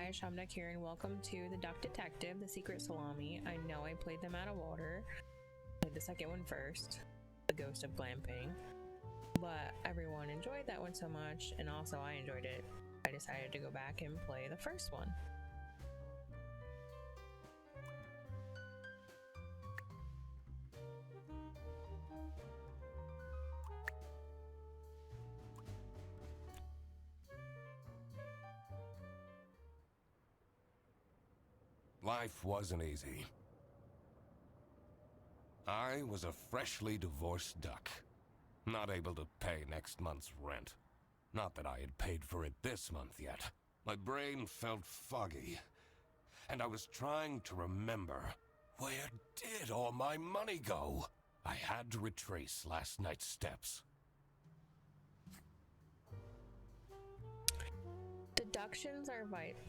Hi, Shamnak here, and welcome to The Duck Detective, The Secret Salami. I know I played them out of order. I played the second one first, The Ghost of Glamping. But everyone enjoyed that one so much, and also I enjoyed it. I decided to go back and play the first one. Life wasn't easy. I was a freshly divorced duck, not able to pay next month's rent. Not that I had paid for it this month yet. My brain felt foggy, and I was trying to remember, where did all my money go? I had to retrace last night's steps. Deductions are vital.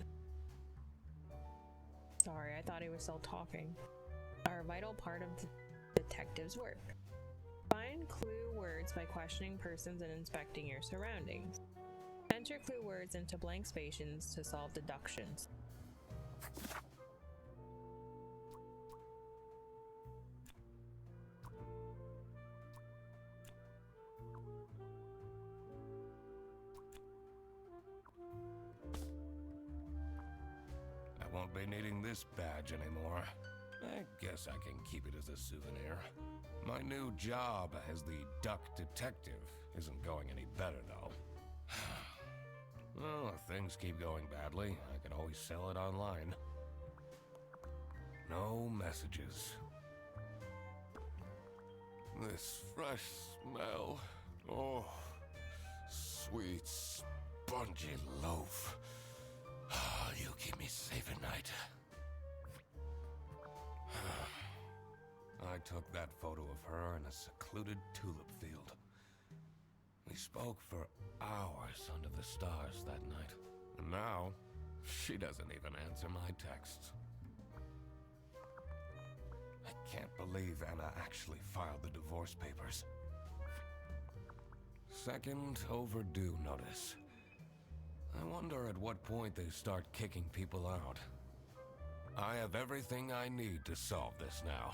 Sorry, I thought he was still talking. Are a vital part of the detective's work. Find clue words by questioning persons and inspecting your surroundings. Enter clue words into blank spaces to solve deductions. I won't be needing this badge anymore. I guess I can keep it as a souvenir. My new job as the Duck Detective isn't going any better, though. Well, if things keep going badly, I can always sell it online. No messages. This fresh smell. Oh, sweet, spongy loaf. You keep me safe at night. I took that photo of her in a secluded tulip field. We spoke for hours under the stars that night. And now, she doesn't even answer my texts. I can't believe Anna actually filed the divorce papers. Second overdue notice. I wonder at what point they start kicking people out. I have everything I need to solve this now.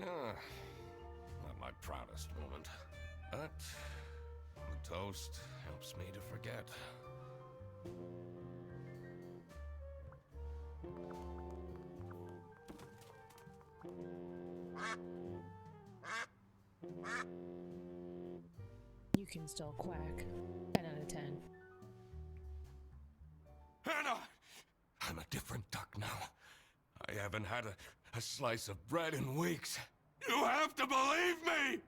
Not my proudest moment, but the toast helps me to forget. You can still quack. 10 out of 10. Anna! I'm a different duck now. I haven't had a slice of bread in weeks. You have to believe me!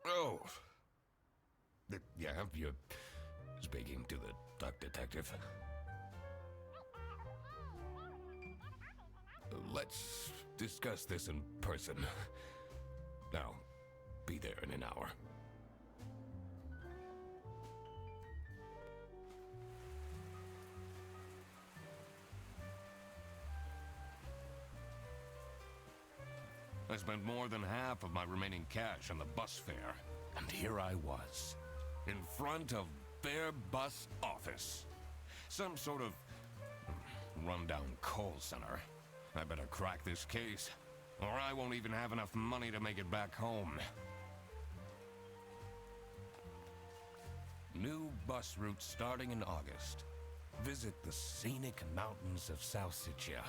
Oh. Yeah, you're speaking to the Duck Detective. Let's discuss this in person. I'll be there in an hour. I spent more than half of my remaining cash on the bus fare, and here I was, in front of their bus office. Some sort of rundown call center. I better crack this case, or I won't even have enough money to make it back home. New bus route starting in August. Visit the scenic mountains of Salsicha.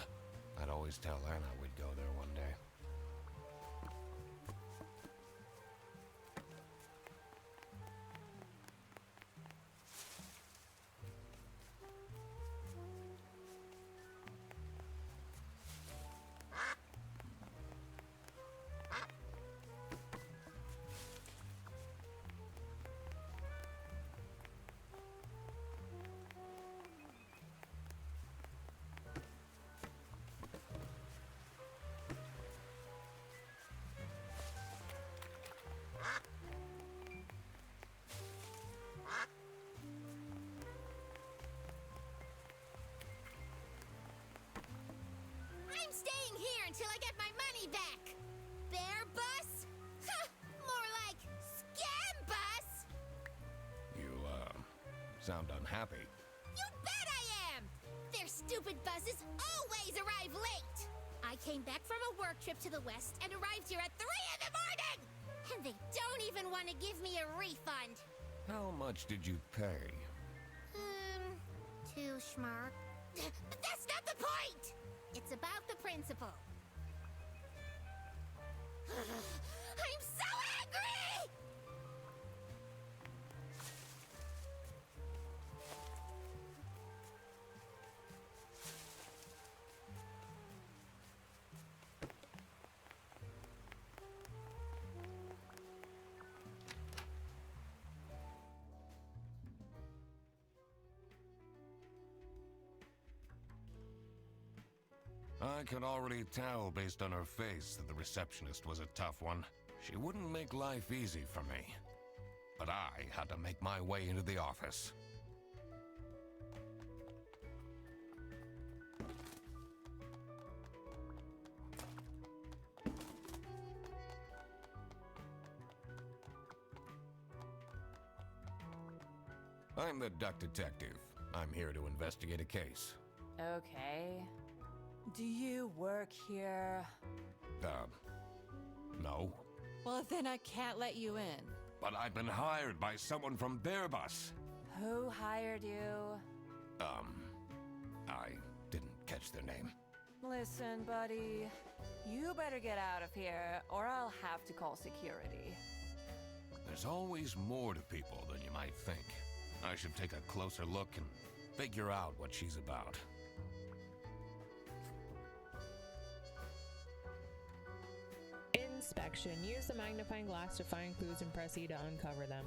I'd always tell Anna we'd go there one day. sound unhappy. You bet I am! Their stupid buses always arrive late! I came back from a work trip to the west and arrived here at 3 in the morning! And they don't even want to give me a refund. How much did you pay? 2 schmark. But that's not the point! It's about the principal. I'm so angry! I could already tell based on her face that the receptionist was a tough one. She wouldn't make life easy for me. But I had to make my way into the office. I'm the duck detective. I'm here to investigate a case. Okay. Do you work here? No. Well, then I can't let you in. But I've been hired by someone from their bus. Who hired you? I didn't catch their name. Listen, buddy. You better get out of here, or I'll have to call security. There's always more to people than you might think. I should take a closer look and figure out what she's about. Inspection. Use the magnifying glass to find clues and press E to uncover them.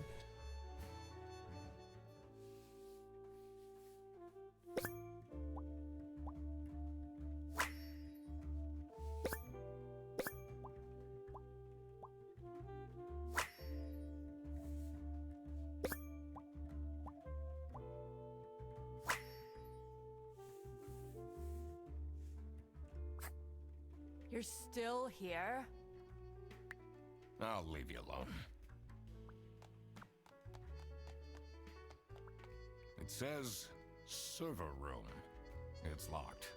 You're still here? I'll leave you alone. It says server room. It's locked.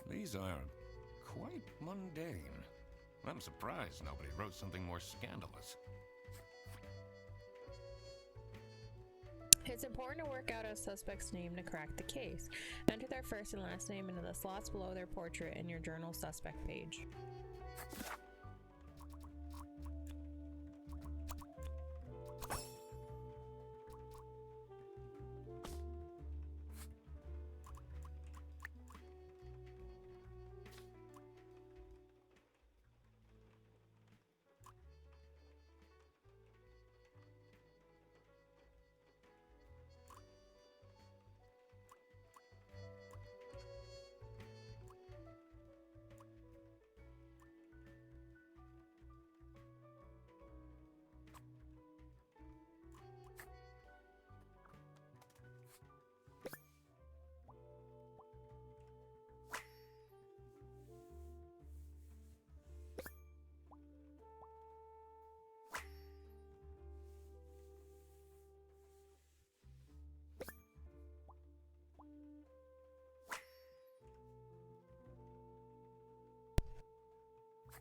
These are quite mundane. I'm surprised nobody wrote something more scandalous. It's important to work out a suspect's name to crack the case. Enter their first and last name into the slots below their portrait in your journal suspect page.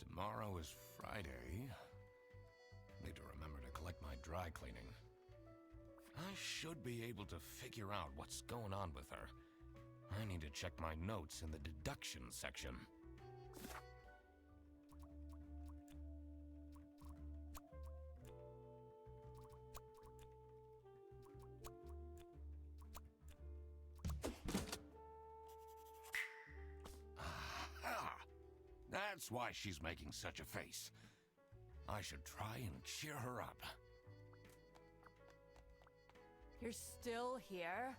Tomorrow is Friday. Need to remember to collect my dry cleaning. I should be able to figure out what's going on with her. I need to check my notes in the deduction section. That's why she's making such a face. I should try and cheer her up. You're still here?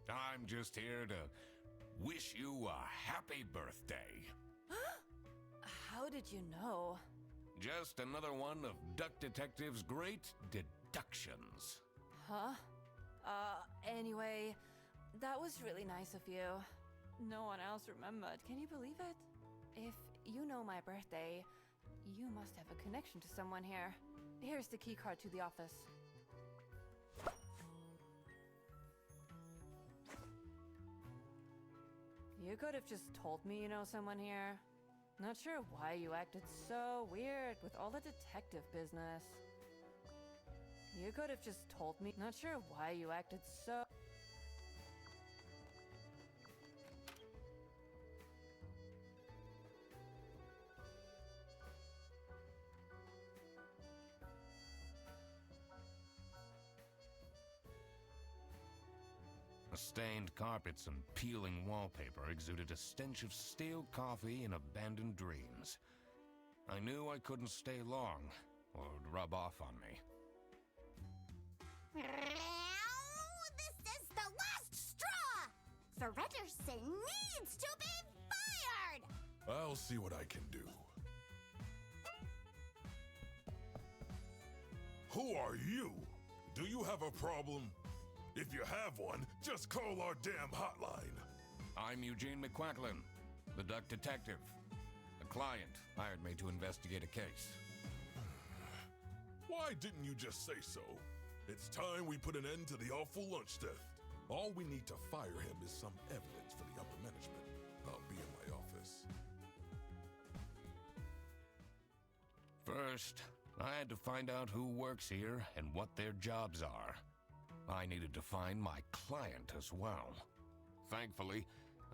I'm just here to wish you a happy birthday. How did you know? Just another one of Duck Detective's great deductions. Huh? Anyway, that was really nice of you. No one else remembered. Can you believe it? If you know my birthday, you must have a connection to someone here. Here's the keycard to the office. You could have just told me you know someone here. Not sure why you acted so weird with all the detective business. You could have just told me. Not sure why you acted so... The stained carpets and peeling wallpaper exuded a stench of stale coffee and abandoned dreams. I knew I couldn't stay long, or it would rub off on me. This is the last straw! Fredderson needs to be fired! I'll see what I can do. Who are you? Do you have a problem? If you have one, just call our damn hotline. I'm Eugene McQuacklin, the Duck Detective. A client hired me to investigate a case. Why didn't you just say so? It's time we put an end to the awful lunch theft. All we need to fire him is some evidence for the upper management. I'll be in my office. First, I had to find out who works here and what their jobs are. I needed to find my client as well. Thankfully,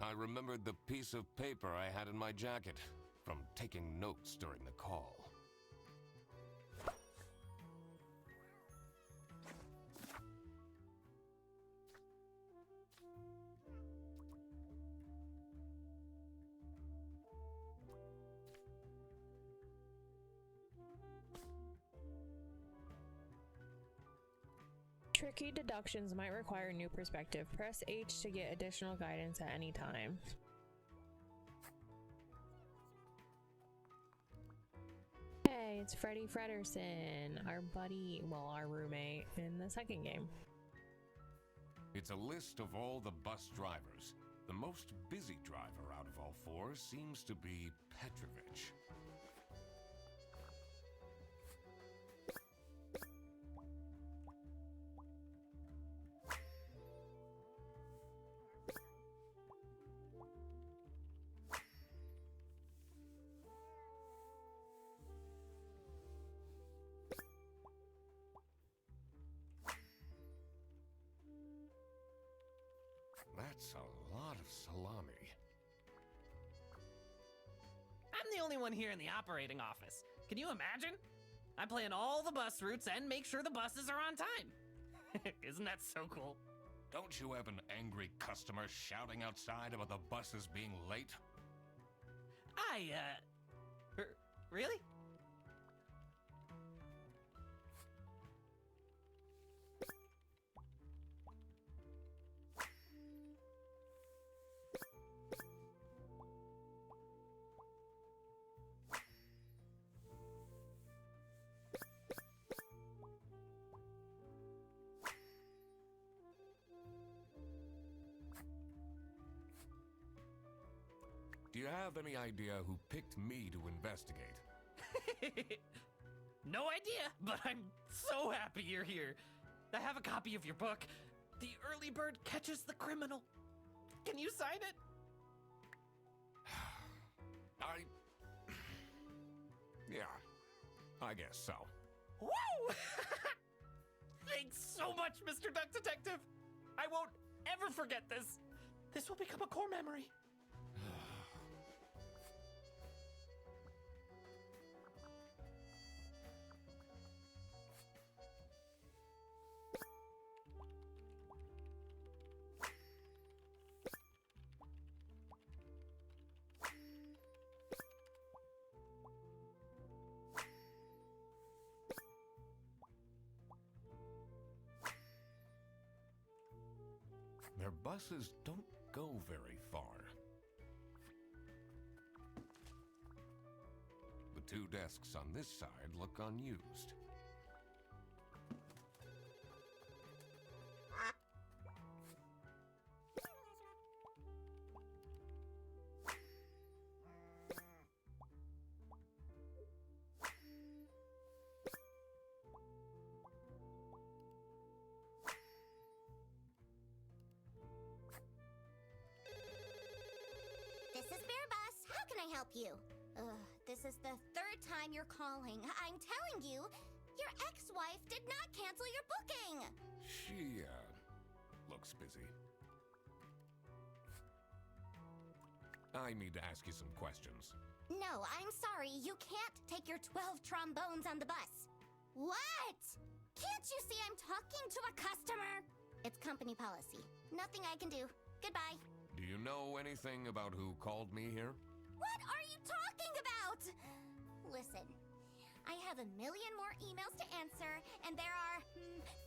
I remembered the piece of paper I had in my jacket from taking notes during the call. Tricky deductions might require new perspective. Press H to get additional guidance at any time. Hey, it's Freddy Frederson, our buddy, well, our roommate in the second game. It's a list of all the bus drivers. The most busy driver out of all four seems to be Petrovich. That's a lot of salami. I'm the only one here in the operating office. Can you imagine? I plan all the bus routes and make sure the buses are on time. Isn't that so cool? Don't you have an angry customer shouting outside about the buses being late? Really? Do you have any idea who picked me to investigate? No idea, but I'm so happy you're here. I have a copy of your book, The Early Bird Catches the Criminal. Can you sign it? Yeah, I guess so. Woo! Thanks so much, Mr. Duck Detective. I won't ever forget this. This will become a core memory. their buses don't go very far. The two desks on this side look unused. This is Bear Bus. How can I help you? This is the third time you're calling. I'm telling you, your ex-wife did not cancel your booking. She, looks busy. I need to ask you some questions. No, I'm sorry. You can't take your 12 trombones on the bus. What? Can't you see I'm talking to a customer? It's company policy. Nothing I can do. Goodbye. Do you know anything about who called me here? What are you talking about? Listen, I have a million more emails to answer, and there are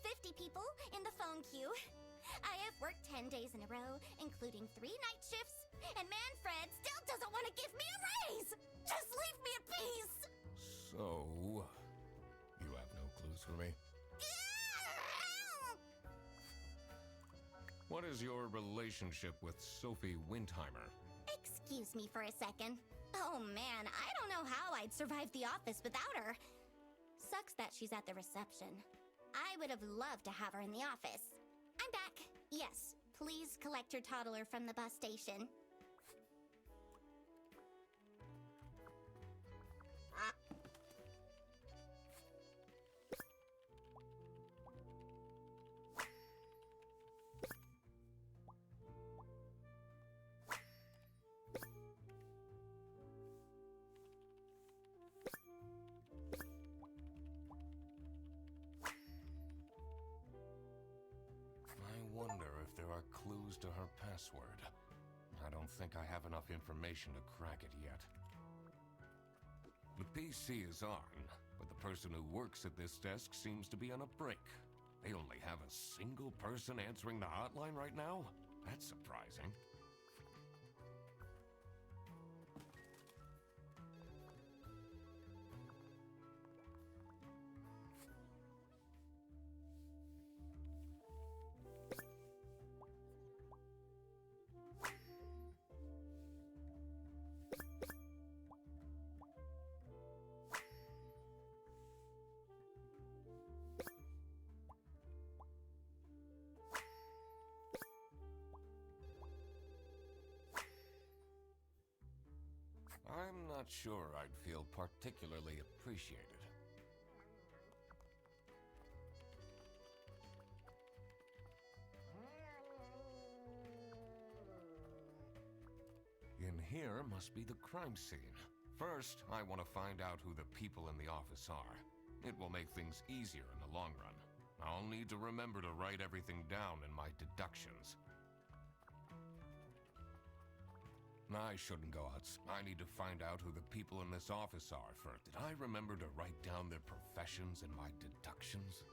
50 people in the phone queue. I have worked 10 days in a row, including 3 night shifts, and Manfred still doesn't want to give me a raise! Just leave me in peace! So, you have no clues for me? What is your relationship with Sophie Windheimer? Excuse me for a second. Oh man, I don't know how I'd survive the office without her. Sucks that she's at the reception. I would have loved to have her in the office. I'm back. Yes, please collect your toddler from the bus station. I wonder if there are clues to her password. I don't think I have enough information to crack it yet. The PC is on, but the person who works at this desk seems to be on a break. They only have a single person answering the hotline right now? That's surprising. I'm not sure I'd feel particularly appreciated. In here must be the crime scene. First, I want to find out who the people in the office are. It will make things easier in the long run. I'll need to remember to write everything down in my deductions. I shouldn't go out. I need to find out who the people in this office are first. Did I remember to write down their professions in my deductions?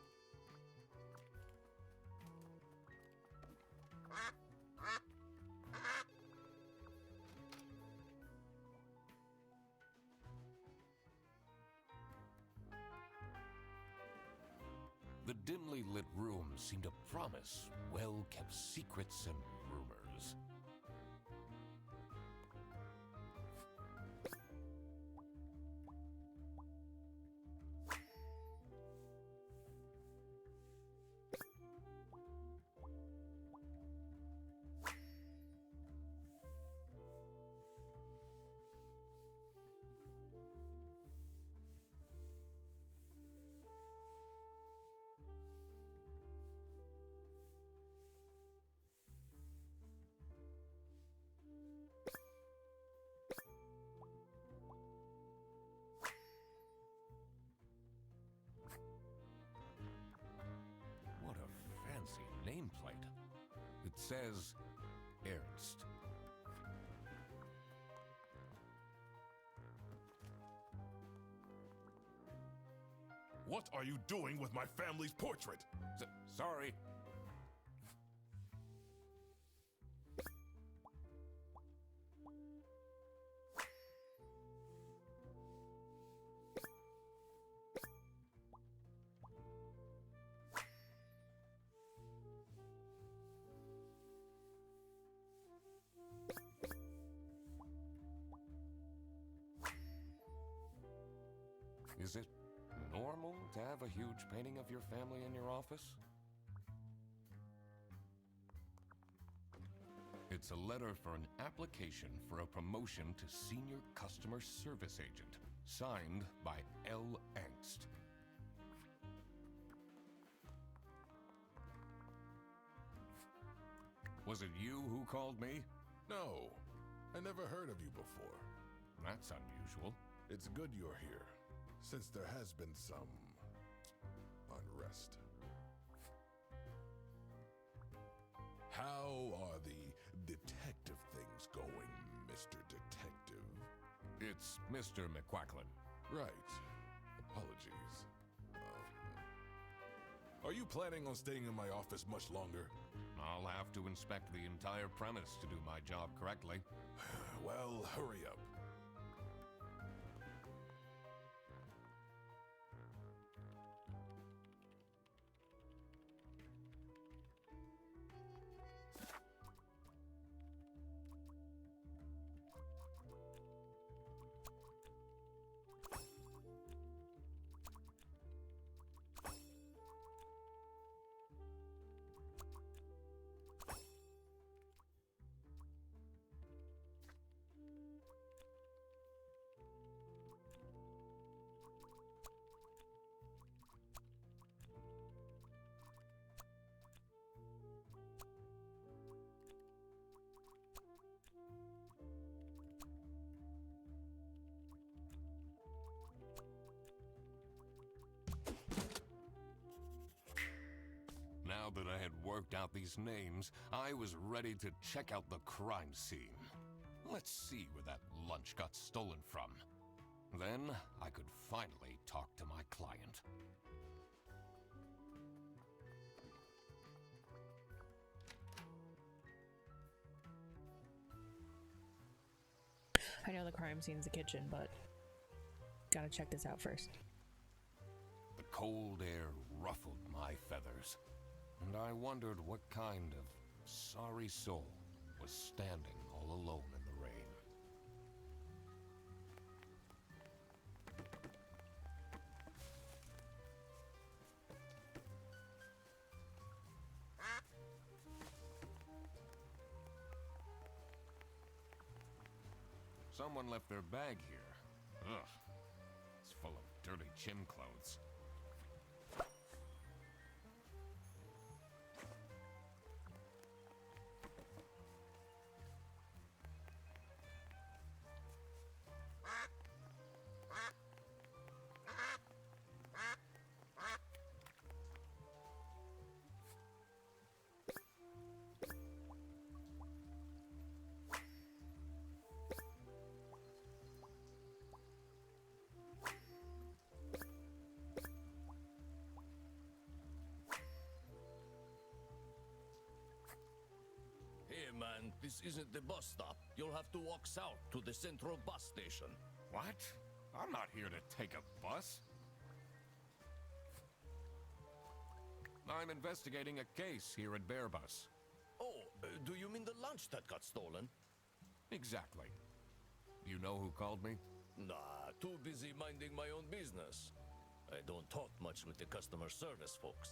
The dimly lit rooms seem to promise well-kept secrets and rumors. What a fancy nameplate. It says Ernst. What are you doing with my family's portrait? Sorry. Is it normal to have a huge painting of your family in your office? It's a letter for an application for a promotion to Senior Customer Service Agent, signed by L. Angst. Was it you who called me? No, I never heard of you before. That's unusual. It's good you're here, since there has been some unrest. How are the detective things going, Mr. Detective? It's Mr. McQuacklin. Right. Apologies. Are you planning on staying in my office much longer? I'll have to inspect the entire premise to do my job correctly. Well, hurry up. Now that I had worked out these names, I was ready to check out the crime scene. Let's see where that lunch got stolen from. Then I could finally talk to my client. I know the crime scene's the kitchen, but gotta check this out first. The cold air ruffled my feathers, and I wondered what kind of sorry soul was standing all alone in the rain. Someone left their bag here. Ugh. It's full of dirty gym clothes. Hey man, this isn't the bus stop. You'll have to walk south to the central bus station. What? I'm not here to take a bus. I'm investigating a case here at Bearbus. Oh, do you mean the lunch that got stolen? Exactly. You know who called me? Nah, too busy minding my own business. I don't talk much with the customer service folks.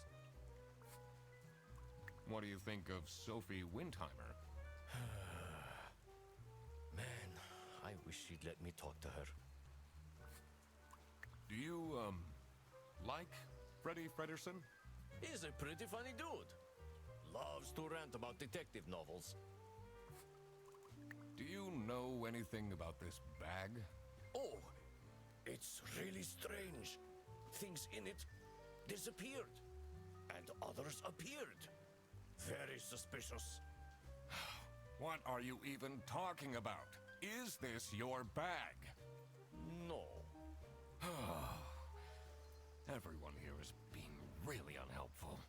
What do you think of Sophie Windheimer? Man, I wish she'd let me talk to her. Do you, like Freddie Frederson? He's a pretty funny dude. Loves to rant about detective novels. Do you know anything about this bag? Oh, it's really strange. Things in it disappeared, and others appeared. Very suspicious. What are you even talking about? Is this your bag? No. Everyone here is being really unhelpful.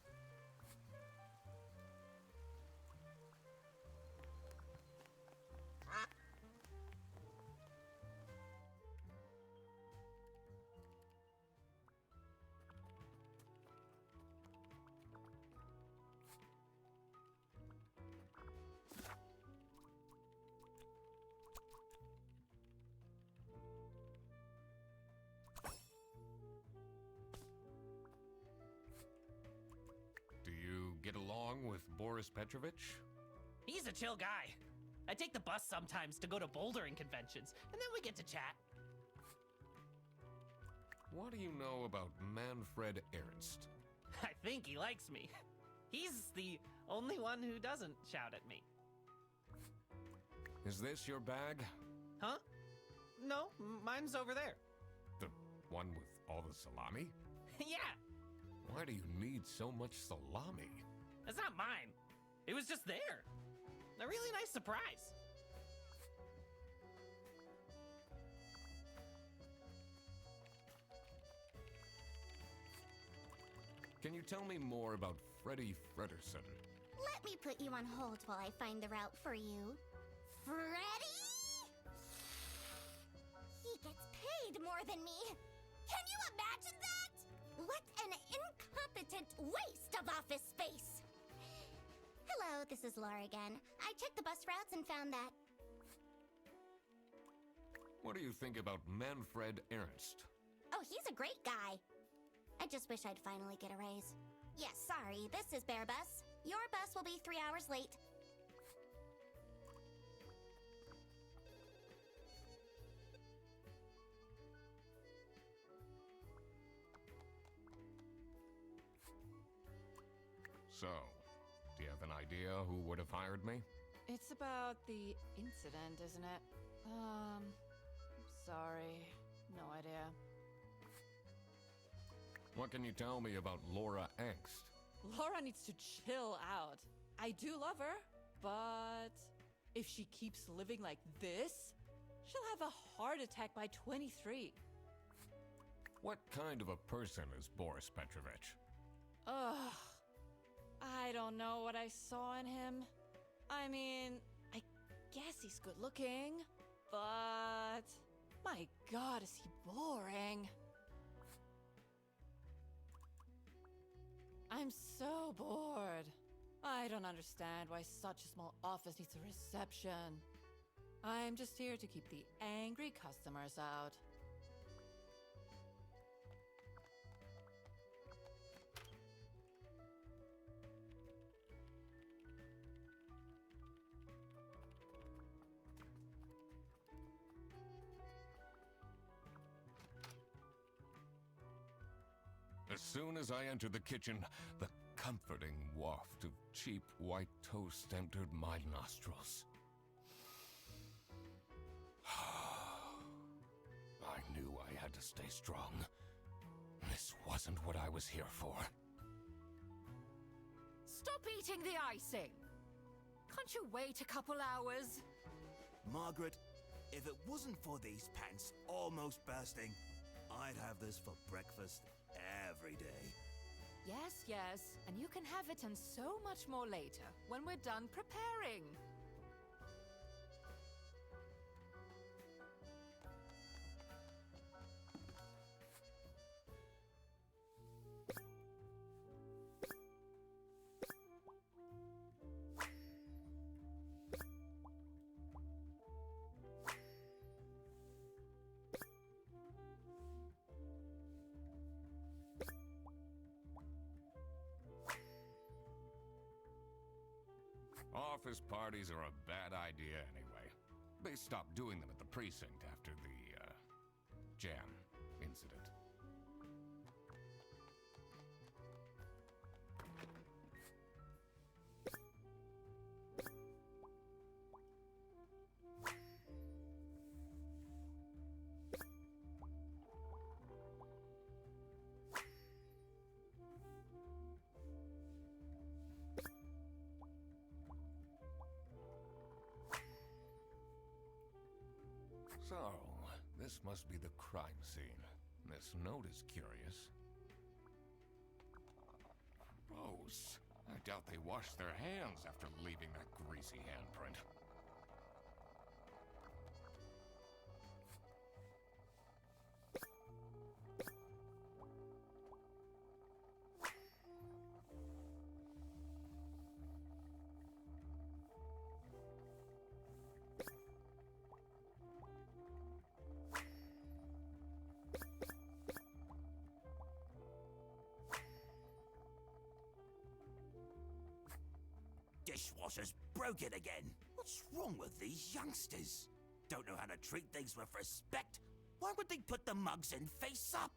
along with Boris Petrovich? He's a chill guy. I take the bus sometimes to go to bouldering conventions, and then we get to chat. What do you know about Manfred Ernst? I think he likes me. He's the only one who doesn't shout at me. Is this your bag? Huh? No, mine's over there. The one with all the salami? Yeah, Why do you need so much salami? that's not mine. It was just there. A really nice surprise. Can you tell me more about Freddy Fredersen? Let me put you on hold while I find the route for you. Freddy? He gets paid more than me. Can you imagine that? What an incompetent waste of office space. Hello, this is Laura again. I checked the bus routes and found that. What do you think about Manfred Ernst? Oh, he's a great guy. I just wish I'd finally get a raise. Yes, sorry, this is Bear Bus. Your bus will be 3 hours late. So, do you have an idea who would have hired me? It's about the incident, isn't it? Sorry. No idea. What can you tell me about Laura Angst? Laura needs to chill out. I do love her, but if she keeps living like this, she'll have a heart attack by 23. What kind of a person is Boris Petrovich? Ugh. I don't know what I saw in him. I mean, I guess he's good looking, but my god, is he boring. I'm so bored. I don't understand why such a small office needs a reception. I'm just here to keep the angry customers out. As soon as I entered the kitchen, the comforting waft of cheap white toast entered my nostrils. I knew I had to stay strong. This wasn't what I was here for. Stop eating the icing! Can't you wait a couple hours? Margaret, if it wasn't for these pants almost bursting, I'd have this for breakfast every day. Yes, yes, and you can have it and so much more later, when we're done preparing. Office parties are a bad idea anyway. They stopped doing them at the precinct after the, jam incident. So, this must be the crime scene. This note is curious. Gross. I doubt they washed their hands after leaving that greasy handprint. dishwasher's broken again. What's wrong with these youngsters? Don't know how to treat things with respect? Why would they put the mugs in face up?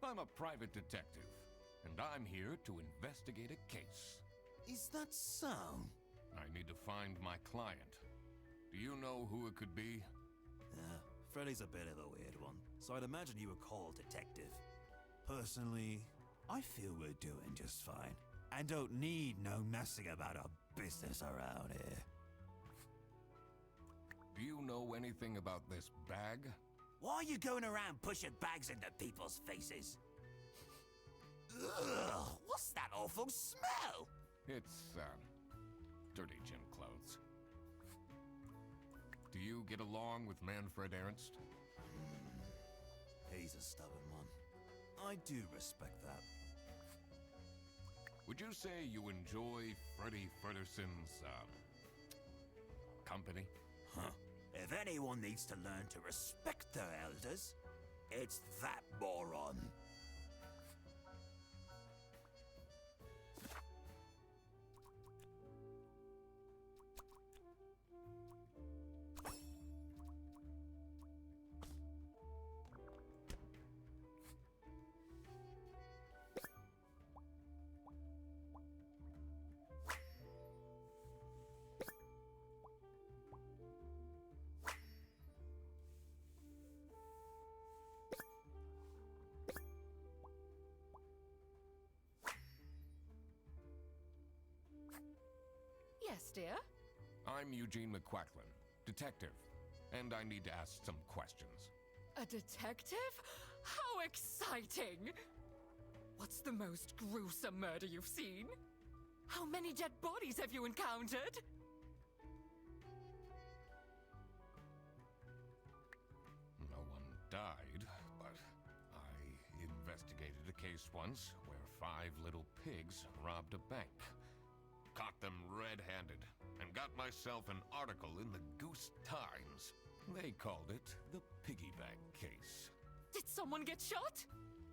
I'm a private detective, and I'm here to investigate a case. Is that so? I need to find my client. Do you know who it could be? Freddy's a bit of a weird one, so I'd imagine you were called detective. Personally, I feel we're doing just fine, and don't need no messing about our business around here. Do you know anything about this bag? Why are you going around pushing bags into people's faces? Ugh, what's that awful smell? It's, dirty gym clothes. Do you get along with Manfred Ernst? He's a stubborn one. I do respect that. Would you say you enjoy Freddy Fredderson's, company? Huh. If anyone needs to learn to respect their elders, it's that moron. Yes, dear? I'm Eugene McQuacklin, detective, and I need to ask some questions. A detective? How exciting! What's the most gruesome murder you've seen? How many dead bodies have you encountered? No one died, but I investigated a case once where 5 little pigs robbed a bank. Caught them red-handed and got myself an article in the Goose Times. They called it the Piggy Bank case. Did someone get shot?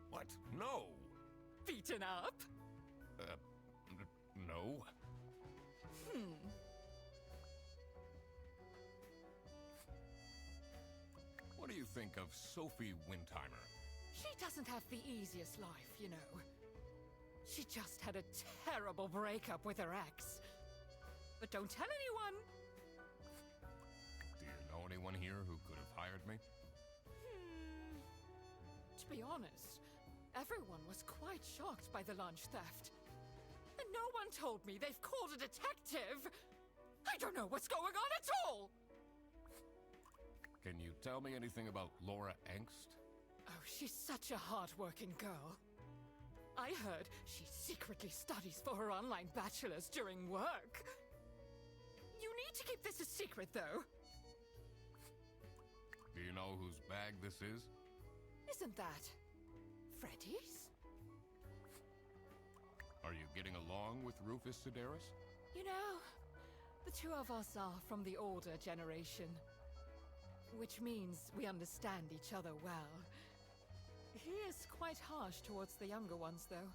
What? No! Beaten up? No. What do you think of Sophie Windheimer? She doesn't have the easiest life, you know. She just had a terrible breakup with her ex. But don't tell anyone! Do you know anyone here who could have hired me? To be honest, everyone was quite shocked by the lunch theft. And no one told me they've called a detective! I don't know what's going on at all! Can you tell me anything about Laura Angst? Oh, she's such a hard-working girl. I heard she secretly studies for her online bachelor's during work. You need to keep this a secret, though. Do you know whose bag this is? Isn't that Freddy's? Are you getting along with Rufus Sedaris? You know, the two of us are from the older generation. Which means we understand each other well. He is quite harsh towards the younger ones, though.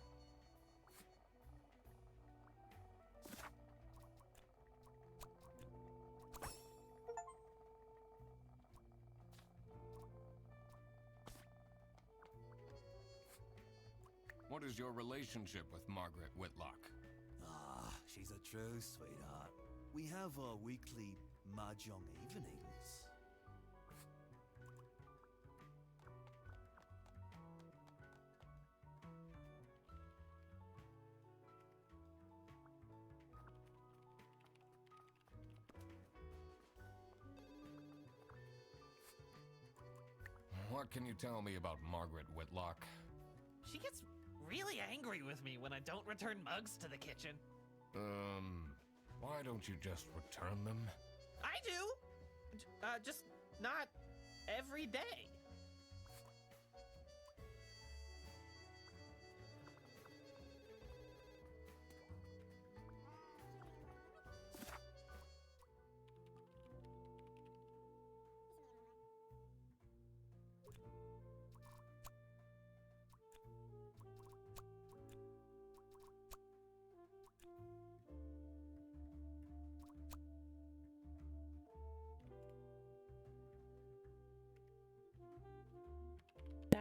What is your relationship with Margaret Whitlock? Ah, she's a true sweetheart. We have our weekly mahjong evenings. What can you tell me about Margaret Whitlock? She gets really angry with me when I don't return mugs to the kitchen. Why don't you just return them? I do! Just not every day.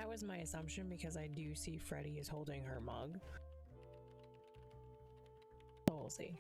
that was my assumption because I do see Freddy is holding her mug. So we'll see.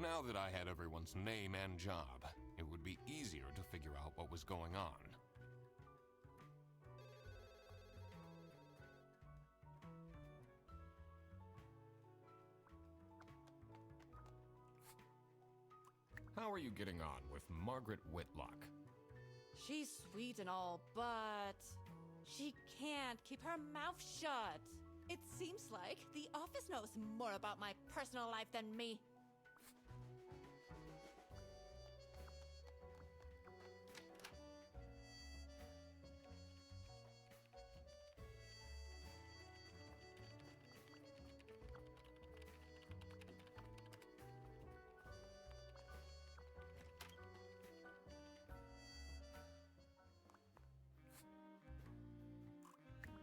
Now that I had everyone's name and job, it would be easier to figure out what was going on. How are you getting on with Margaret Whitlock? She's sweet and all, but she can't keep her mouth shut. It seems like the office knows more about my personal life than me.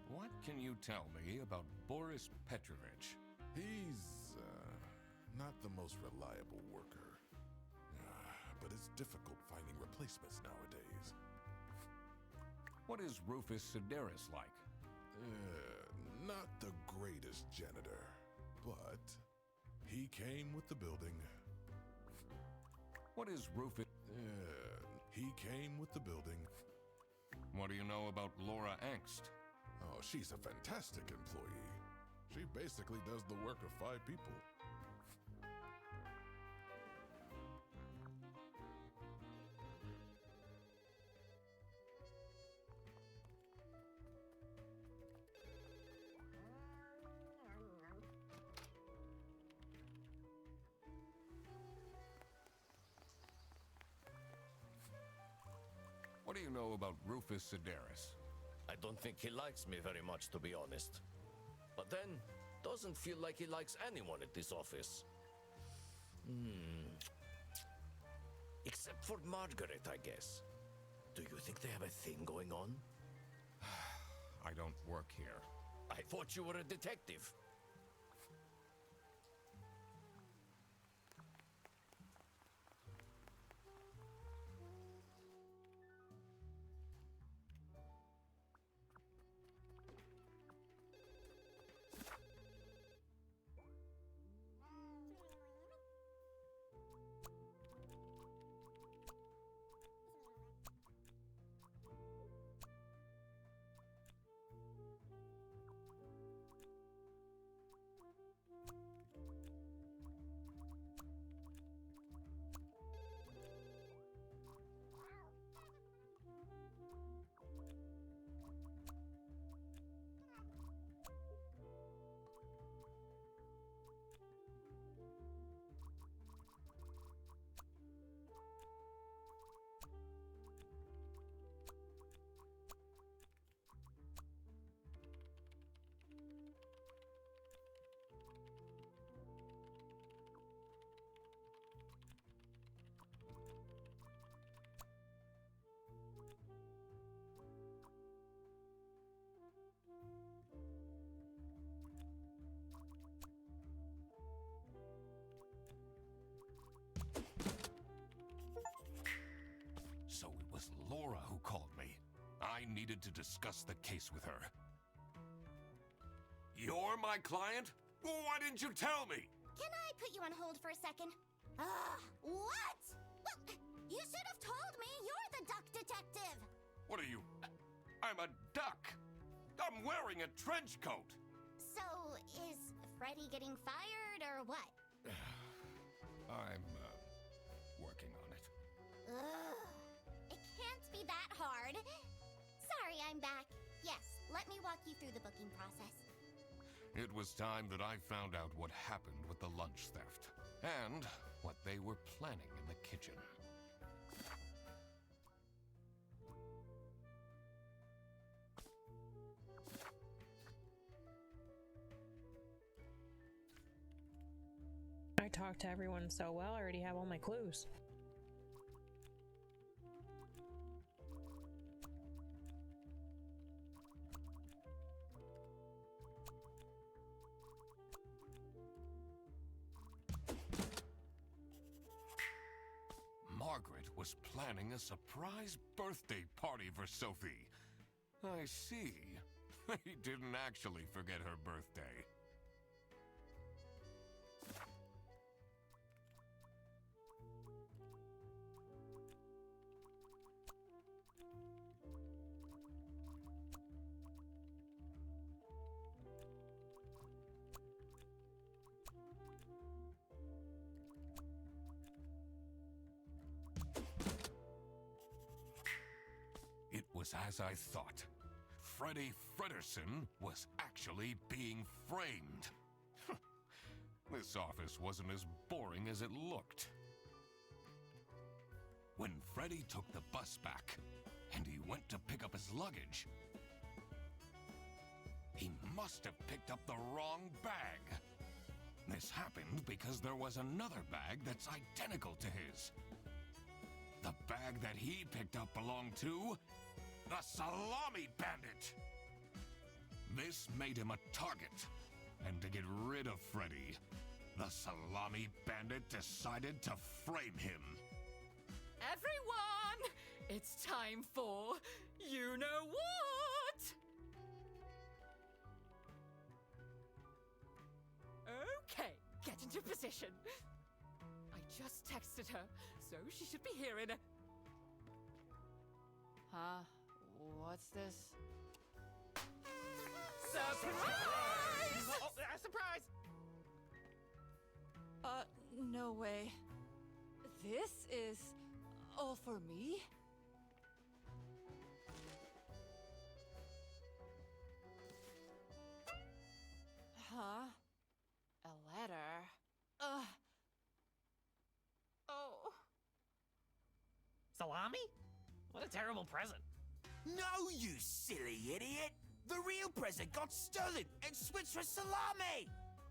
What can you tell me about Boris Petrovich? He's, not the most reliable worker. But it's difficult finding replacements nowadays. What is Rufus Sedaris like? Not the greatest janitor, but he came with the building. What is Rufus? He came with the building. What do you know about Laura Angst? Oh, she's a fantastic employee. She basically does the work of 5 people. What do you know about Rufus Sedaris? I don't think he likes me very much, to be honest. But then, doesn't feel like he likes anyone at this office. Except for Margaret, I guess. Do you think they have a thing going on? I don't work here. I thought you were a detective. So it was Laura who called me. I needed to discuss the case with her. You're my client? Why didn't you tell me? Can I put you on hold for a second? What? Well, you should have told me. You're the duck detective. What are you? I'm a duck. I'm wearing a trench coat. So, is Freddy getting fired or what? I'm, working on it. Ugh. It can't be that hard. Sorry, I'm back. Yes, let me walk you through the booking process. It was time that I found out what happened with the lunch theft and what they were planning in the kitchen. I talked to everyone so well, I already have all my clues. Margaret was planning a surprise birthday party for Sophie. I see. They didn't actually forget her birthday. It was as I thought. Freddy Fredersen was actually being framed. This office wasn't as boring as it looked. When Freddy took the bus back, and he went to pick up his luggage, he must have picked up the wrong bag. This happened because there was another bag that's identical to his. The bag that he picked up belonged to the Salami Bandit! This made him a target, and to get rid of Freddy, the Salami Bandit decided to frame him. Everyone! It's time for you know what! Okay, get into position. I just texted her, so she should be here in a... Huh? What's this? Surprise! Oh, surprise! No way. This is all for me? Huh? A letter? Oh. Salami? What a terrible present. No, you silly idiot! The real present got stolen and switched for Salami!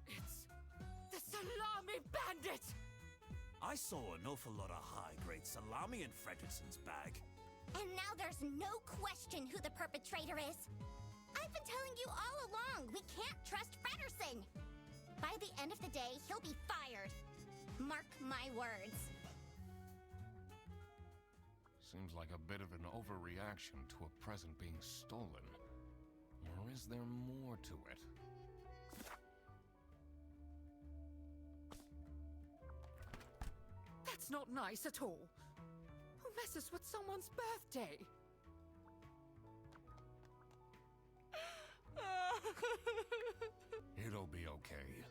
It's the Salami Bandit! I saw an awful lot of high-grade salami in Fredersen's bag. And now there's no question who the perpetrator is. I've been telling you all along, we can't trust Fredersen. By the end of the day, he'll be fired. Mark my words. Seems like a bit of an overreaction to a present being stolen. Or is there more to it? That's not nice at all. Who messes with someone's birthday? It'll be okay.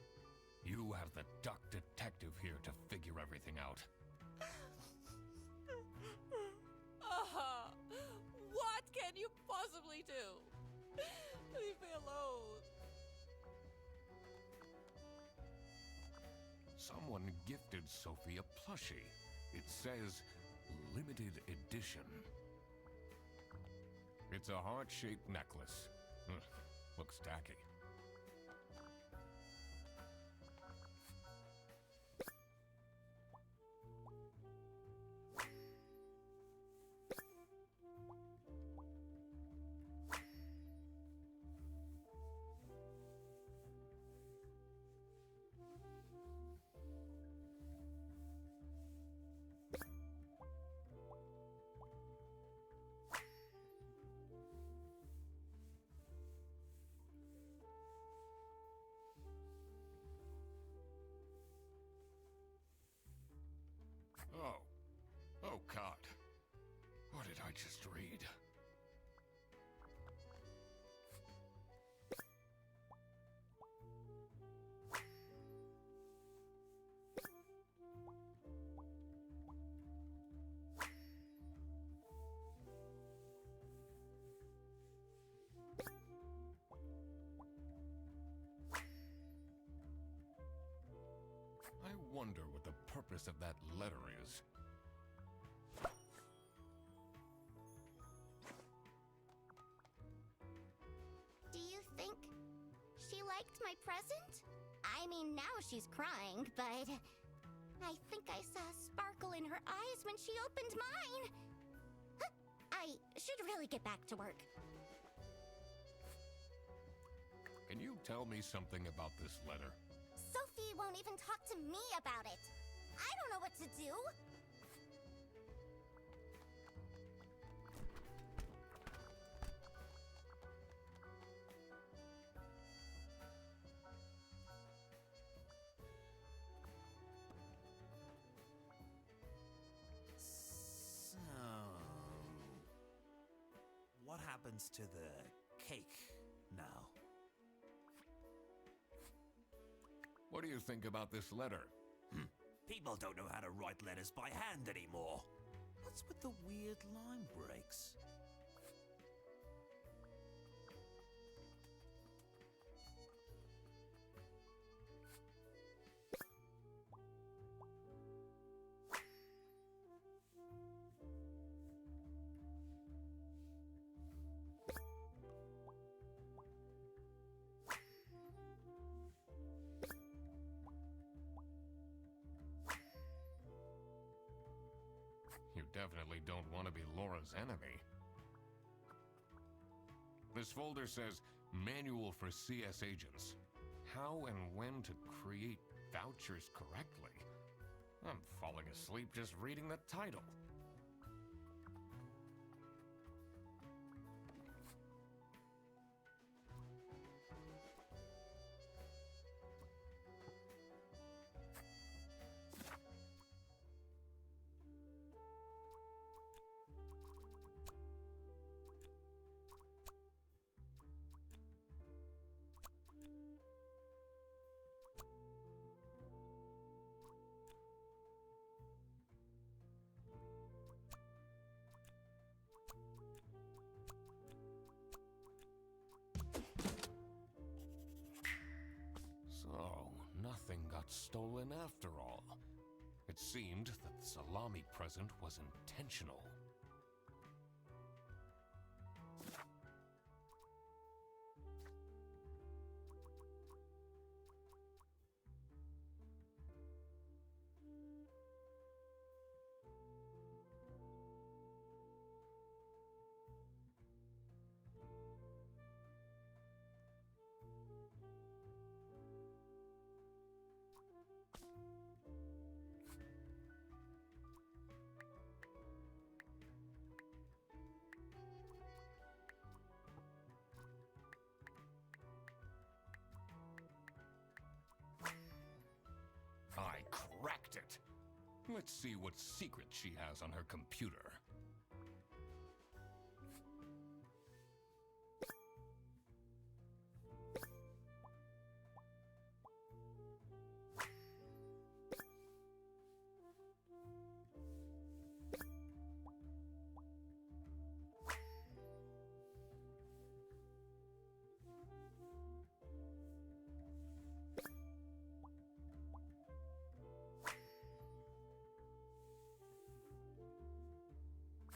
You have the duck detective here to figure everything out. What can you possibly do? Leave me alone. Someone gifted Sophie a plushie. It says limited edition. It's a heart-shaped necklace. Looks tacky. Oh God. What did I just read? I wonder what the purpose of that letter is. Do you think she liked my present? I I mean, now she's crying, but I think I saw a sparkle in her eyes when she opened mine. Huh, I should really get back to work. Can you tell me something about this letter? Sophie won't even talk to me about it. I don't know what to do. So, what happens to the cake now? What do you think about this letter? People don't know how to write letters by hand anymore. What's with the weird line breaks? You definitely don't want to be Laura's enemy. This folder says Manual for CS Agents. How and when to create vouchers correctly. I'm falling asleep just reading the title. So, nothing got stolen after all. It seemed that the salami present was intentional. I cracked it. Let's see what secret she has on her computer.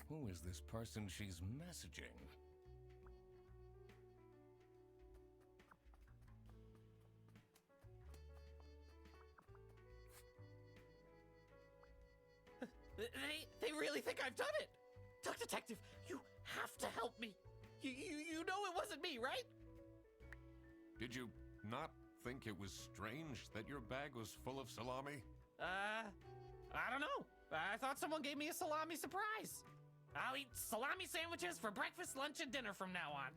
Who is this person she's messaging? They really think I've done it! Duck Detective, you have to help me! You know it wasn't me, right? Did you not think it was strange that your bag was full of salami? I don't know. I thought someone gave me a salami surprise. I'll eat salami sandwiches for breakfast, lunch, and dinner from now on.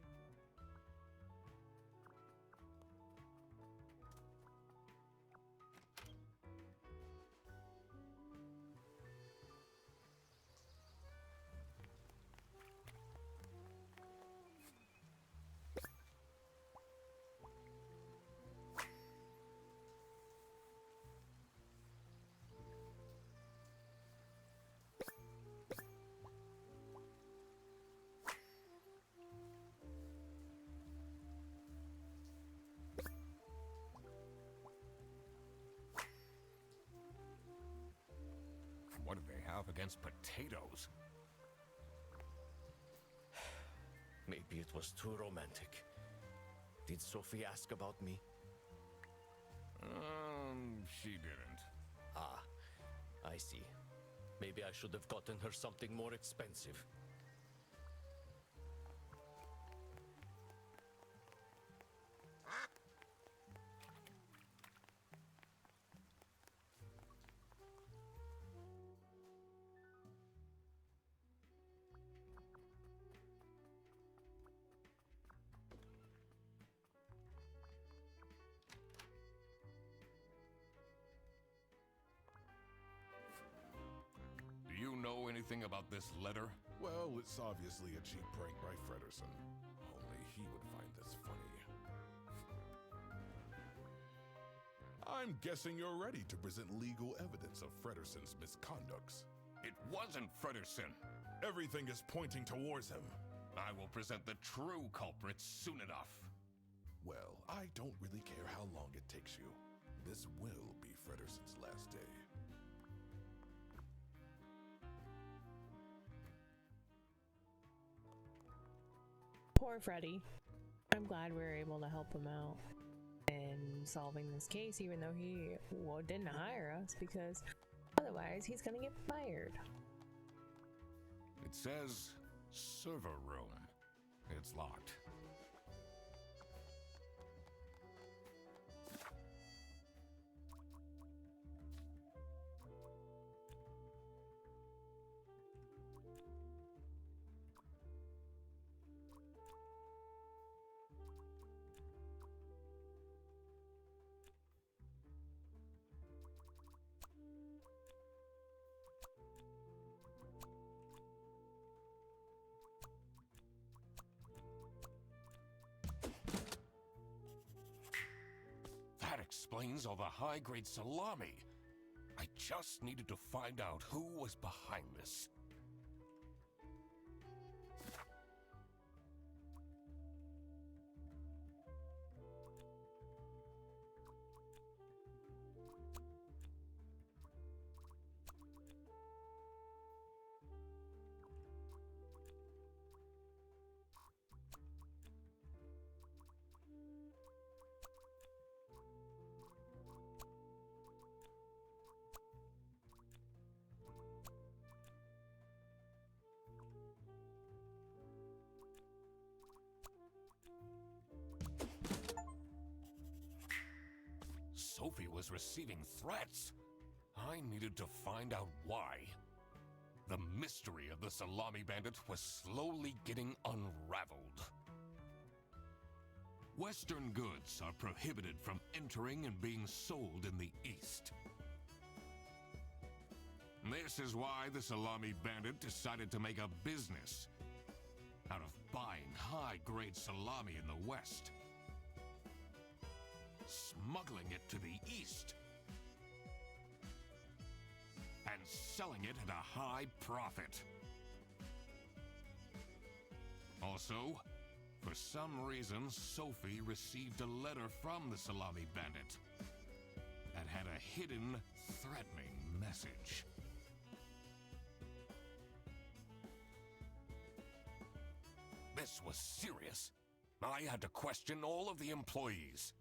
What do they have against potatoes? Maybe it was too romantic. Did Sophie ask about me? She didn't. Ah, I see. Maybe I should have gotten her something more expensive. Do you know anything about this letter? Well, it's obviously a cheap prank by Frederson. Only he would find this funny. I'm guessing you're ready to present legal evidence of Frederson's misconducts. It wasn't Frederson. Everything is pointing towards him. I will present the true culprits soon enough. Well, I don't really care how long it takes you. This will be Frederson's last day. Poor Freddy. I'm glad we were able to help him out in solving this case, even though he didn't hire us, because otherwise he's gonna get fired. It says server room. It's locked. That explains all the high-grade salami. I just needed to find out who was behind this. Sophie was receiving threats. I needed to find out why. The mystery of the Salami Bandit was slowly getting unraveled. Western goods are prohibited from entering and being sold in the East. This is why the Salami Bandit decided to make a business out of buying high-grade salami in the West, smuggling it to the East, and selling it at a high profit. Also, for some reason, Sophie received a letter from the Salami Bandit that had a hidden, threatening message. This was serious. I had to question all of the employees.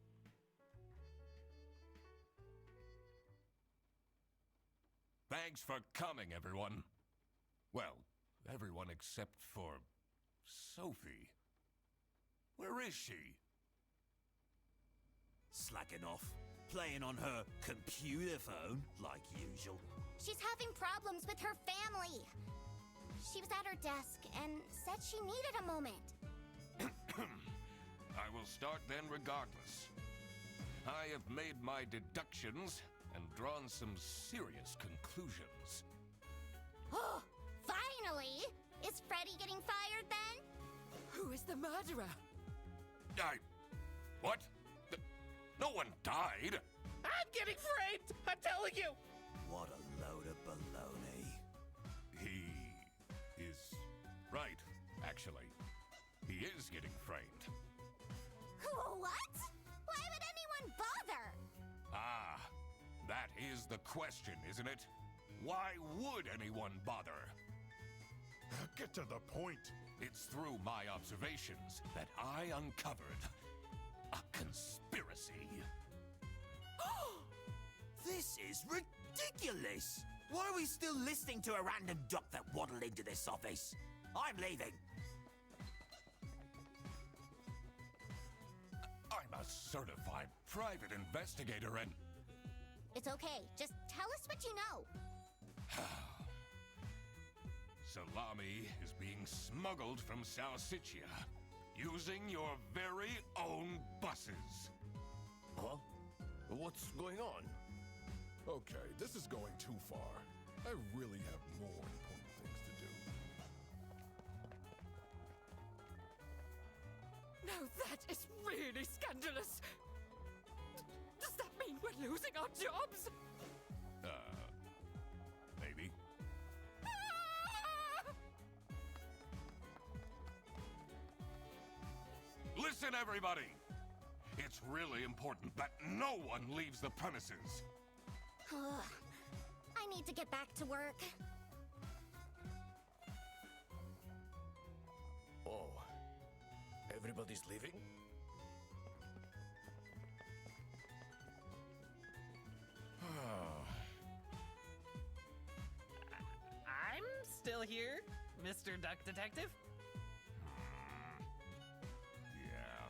Thanks for coming, everyone. Well, everyone except for Sophie. Where is she? Slacking off. Playing on her computer phone, like usual. She's having problems with her family. She was at her desk and said she needed a moment. I will start then regardless. I have made my deductions and drawn some serious conclusions. Oh, finally! Is Freddy getting fired then? Who is the murderer? What? No one died! I'm getting framed! I'm telling you! What a load of baloney. He is right, actually. He is getting framed. What? Why would anyone bother? Ah, that is the question, isn't it? Why would anyone bother? Get to the point. It's through my observations that I uncovered a conspiracy. ridiculous! Why are we still listening to a random duck that waddled into this office? I'm leaving. I'm a certified private investigator and... It's okay. Just tell us what you know. Salami is being smuggled from Salsichia using your very own buses. Huh? What's going on? Okay, this is going too far. I really have more important things to do. Now that is really scandalous. Does that mean we're losing our jobs? Maybe. Ah! Listen, everybody! It's really important that no one leaves the premises. I need to get back to work. Oh, everybody's leaving? I'm still here, Mr. Duck Detective. Yeah.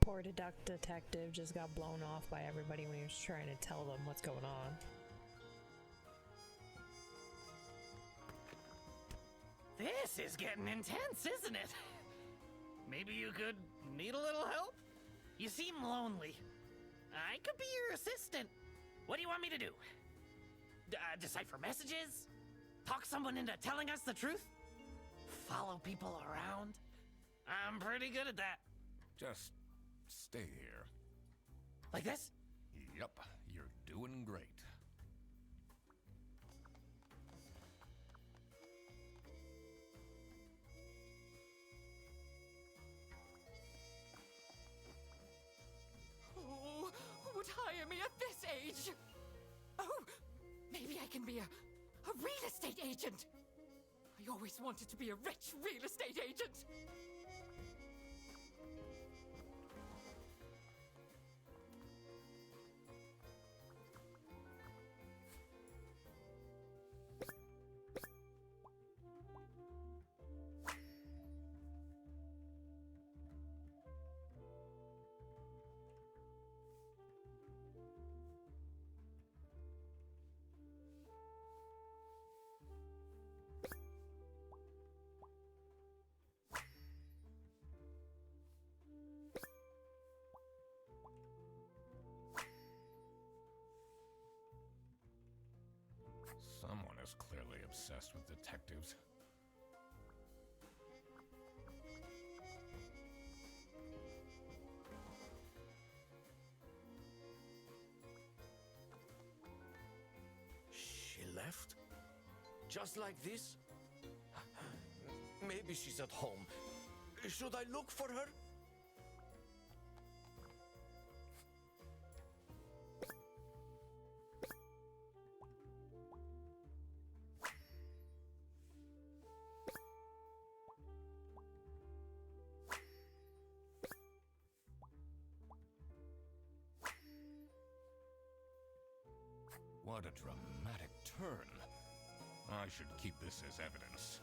Poor duck detective just got blown off by everybody when he was trying to tell them what's going on. This is getting intense, isn't it? Maybe you could need a little help? You seem lonely. I could be your assistant. What do you want me to do? Decipher messages? Talk someone into telling us the truth? Follow people around? I'm pretty good at that. Just stay here. Like this? Yep, you're doing great. Oh, who would hire me at this age? Oh, maybe I can be a real estate agent. I always wanted to be a rich real estate agent. Someone is clearly obsessed with detectives. She left? Just like this? Maybe she's at home. Should I look for her? What a dramatic turn. I should keep this as evidence.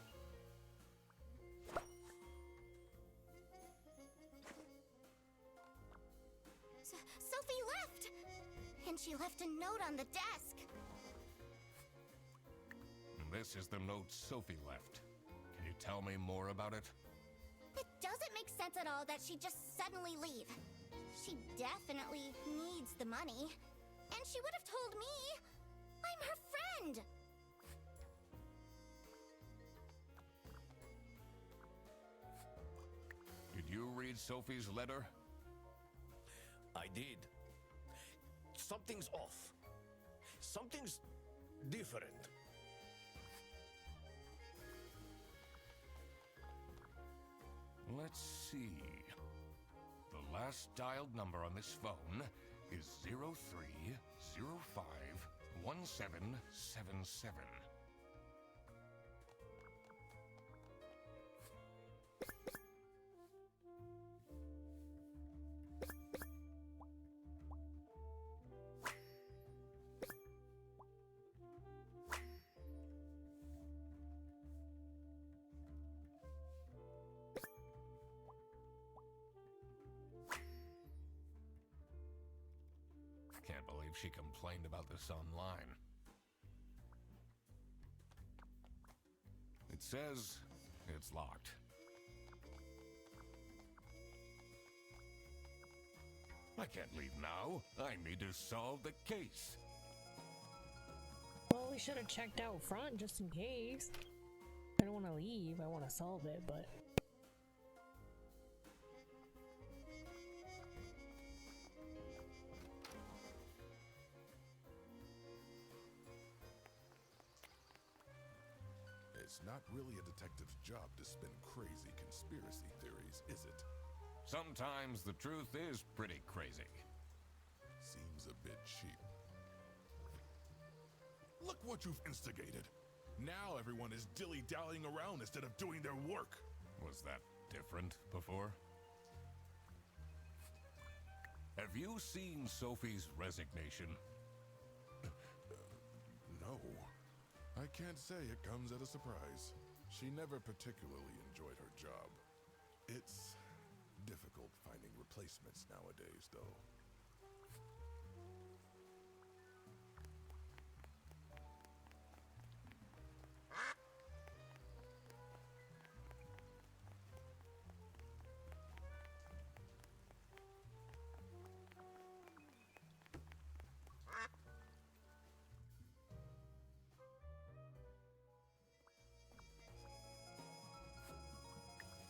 Sophie left! And she left a note on the desk. This is the note Sophie left. Can you tell me more about it? It doesn't make sense at all that she'd just suddenly leave. She definitely needs the money. And she would have told me. I'm her friend. Did you read Sophie's letter? I did. Something's off. Something's different. Let's see. The last dialed number on this phone is 03051777. believe she complained about this online. It says it's locked. I can't leave now. I need to solve the case. Well, we should have checked out front just in case. I don't want to leave. I want to solve it, but... It's not really a detective's job to spin crazy conspiracy theories, is it? Sometimes the truth is pretty crazy. Seems a bit cheap. Look what you've instigated. Now everyone is dilly-dallying around instead of doing their work. Was that different before? Have you seen Sophie's resignation? No. I can't say it comes at a surprise. She never particularly enjoyed her job. It's difficult finding replacements nowadays, though.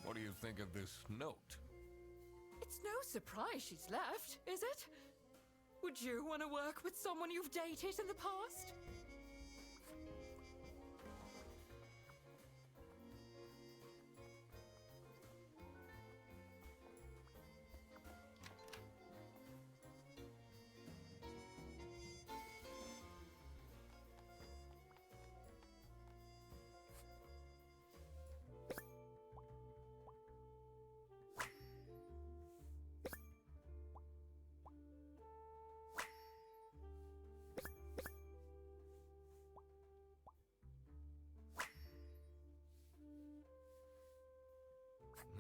What do you think of this note? It's no surprise she's left, is it? Would you want to work with someone you've dated in the past?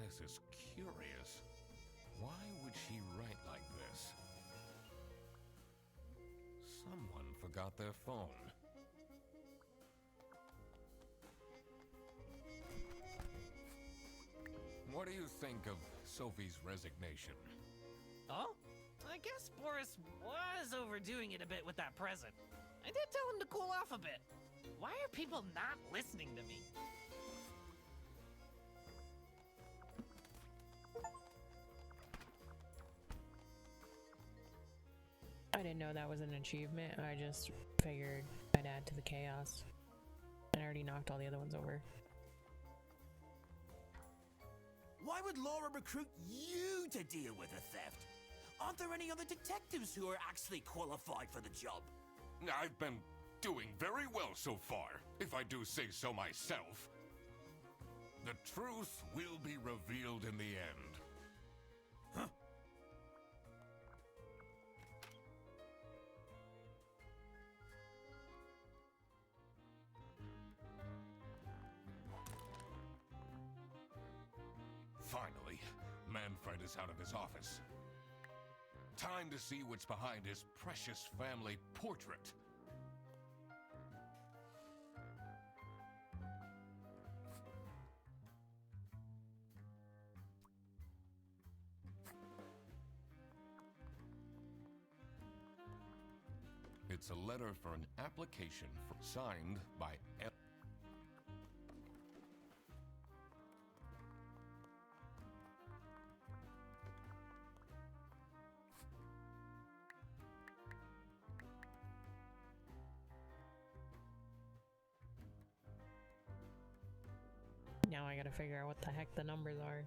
This is curious. Why would she write like this? Someone forgot their phone. What do you think of Sophie's resignation? Oh? I guess Boris was overdoing it a bit with that present. I did tell him to cool off a bit. Why are people not listening to me? I didn't know that was an achievement. I just figured I'd add to the chaos. And I already knocked all the other ones over. Why would Laura recruit you to deal with the theft? Aren't there any other detectives who are actually qualified for the job? I've been doing very well so far, if I do say so myself. The truth will be revealed in the end. Huh? Finally, Manfred is out of his office. Time to see what's behind his precious family portrait. It's a letter for an application signed by L. Now I gotta figure out what the heck the numbers are.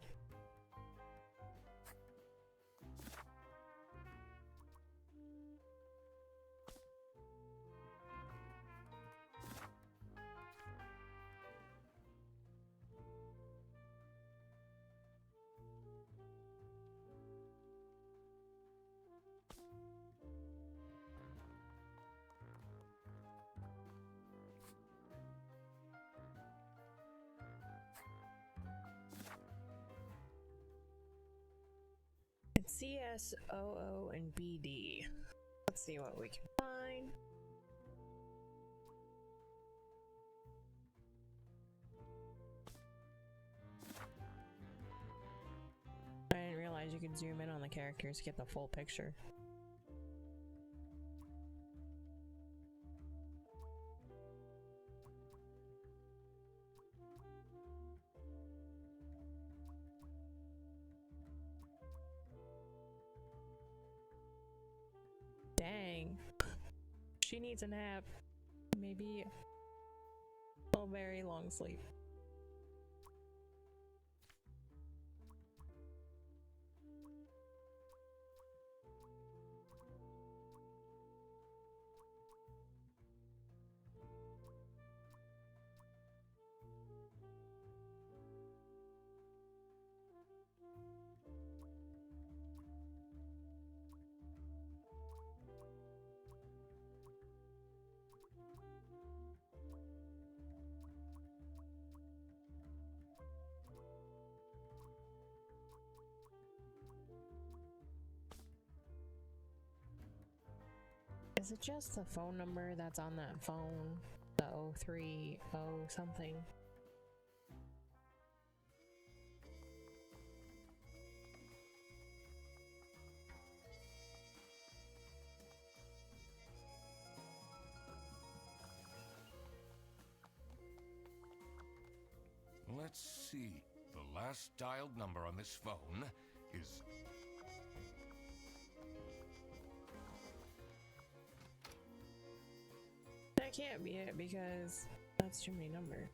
It's CS, OO, and BD. Let's see what we can find. I didn't realize you could zoom in on the characters to get the full picture. Dang. She needs a nap. Maybe a very long sleep. Is it just the phone number that's on that phone? The 030 something? Let's see. The last dialed number on this phone is... That can't be it because that's too many numbers.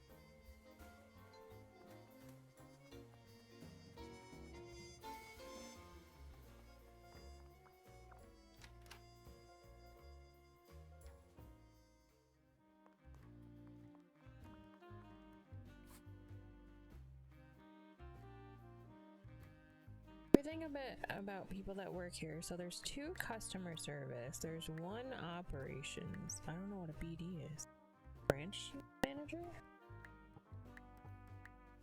Everything a bit about people that work here. So there's 2 customer service. There's 1 operations. I don't know what a BD is. Branch manager?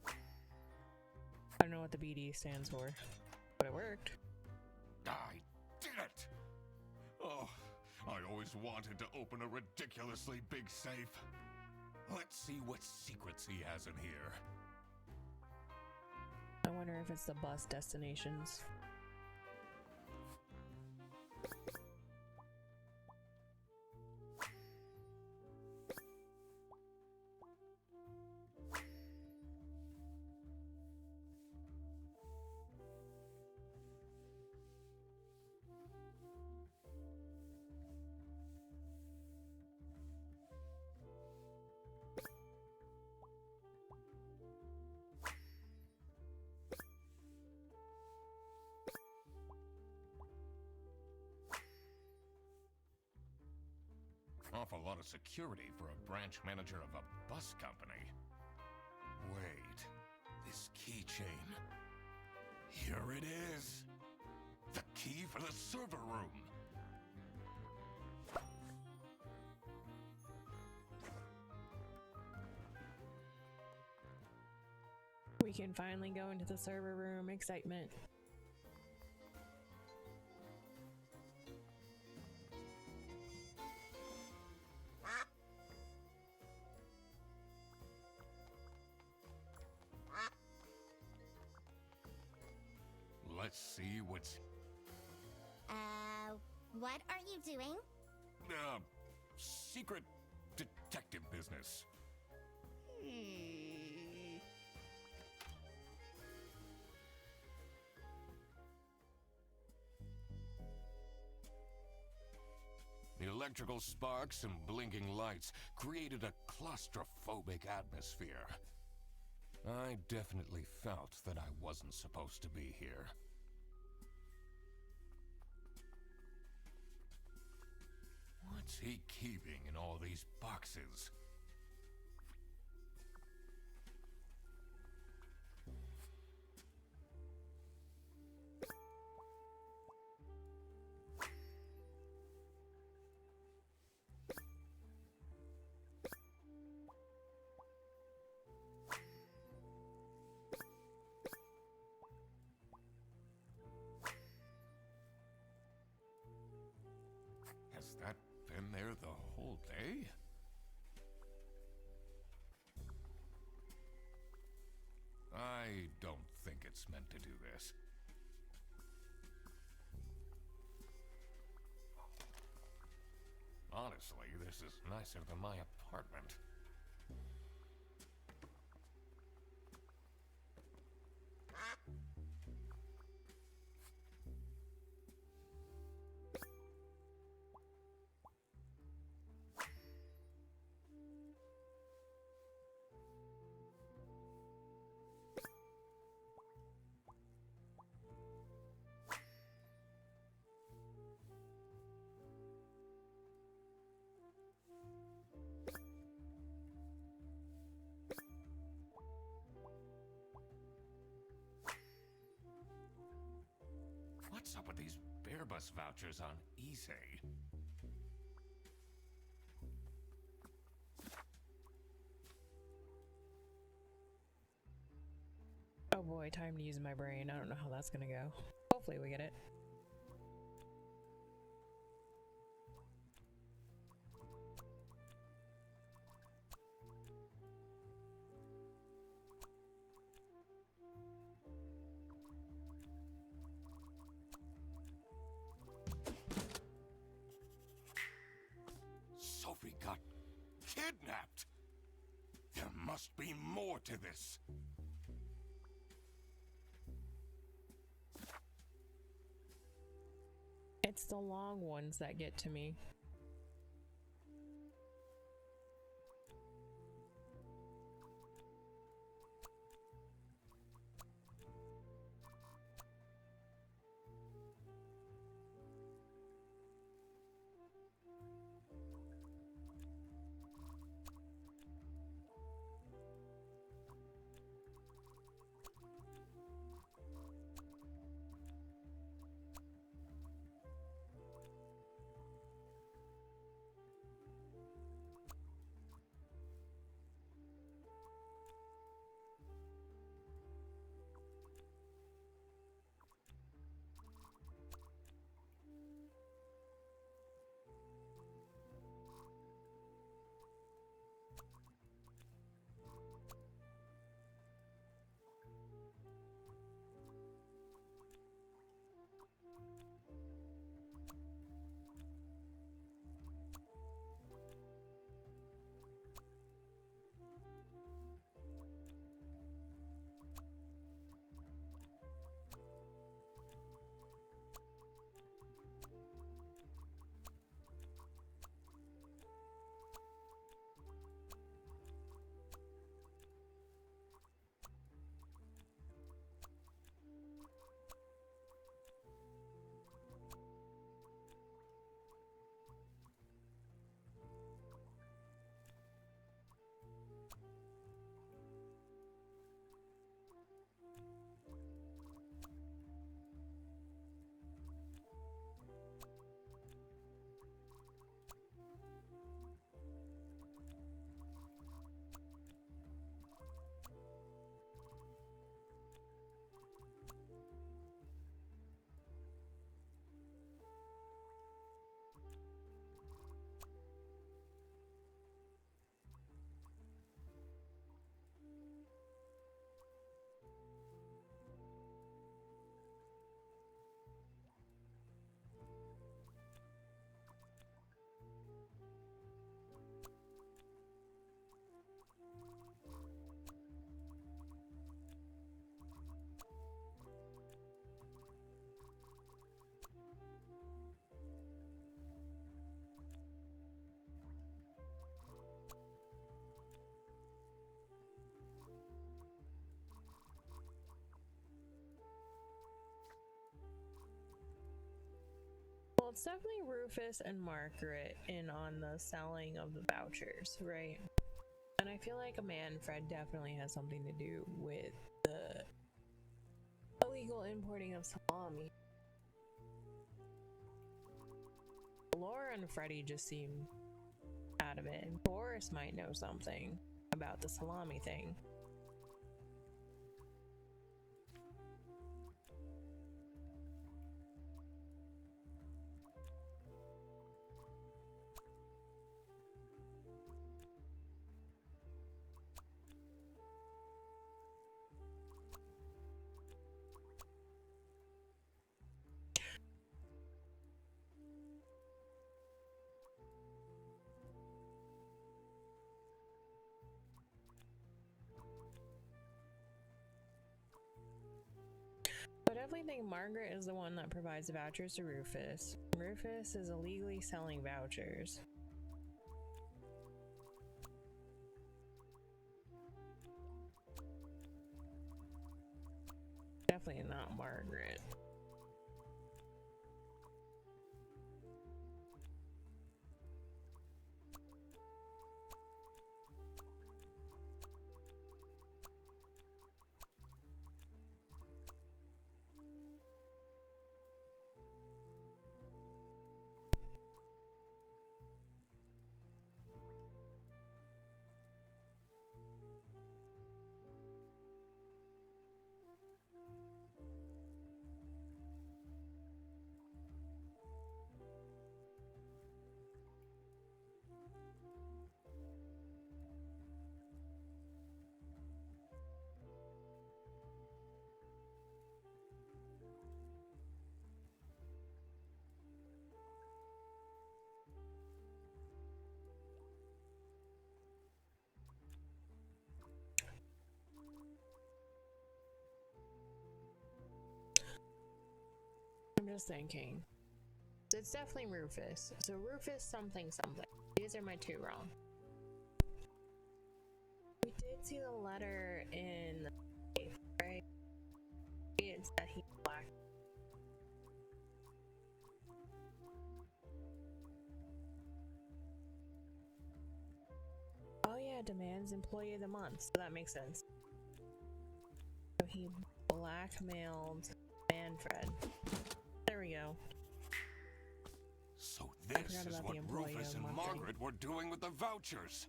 I don't know what the BD stands for, but it worked. I did it! Oh, I always wanted to open a ridiculously big safe. Let's see what secrets he has in here. I wonder if it's the bus destinations. Awful lot of security for a branch manager of a bus company. Wait, this keychain. Here it is. The key for the server room. We can finally go into the server room. Excitement. Let's see what's... What are you doing? Secret detective business. The electrical sparks and blinking lights created a claustrophobic atmosphere. I definitely felt that I wasn't supposed to be here. What's he keeping in all these boxes? don't think it's meant to do this. Honestly, this is nicer than my apartment. What's up with these bear bus vouchers on eBay? Oh boy, time to use my brain. I don't know how that's gonna go. Hopefully we get it. Sophie got kidnapped. There must be more to this. It's the long ones that get to me. Well, it's definitely Rufus and Margaret in on the selling of the vouchers, right? And I feel like Fred definitely has something to do with the illegal importing of salami. Laura and Freddy just seem out of it, and Boris might know something about the salami thing. definitely think Margaret is the one that provides the vouchers to Rufus. Rufus is illegally selling vouchers. Definitely not Margaret. I'm just thinking. So it's definitely Rufus. So Rufus something something. These are my two wrong. We did see the letter in the safe, right? It said he's black. Oh yeah, demands employee of the month. So that makes sense. So he blackmailed Manfred. There we go. So this is what Rufus and Margaret were doing with the vouchers.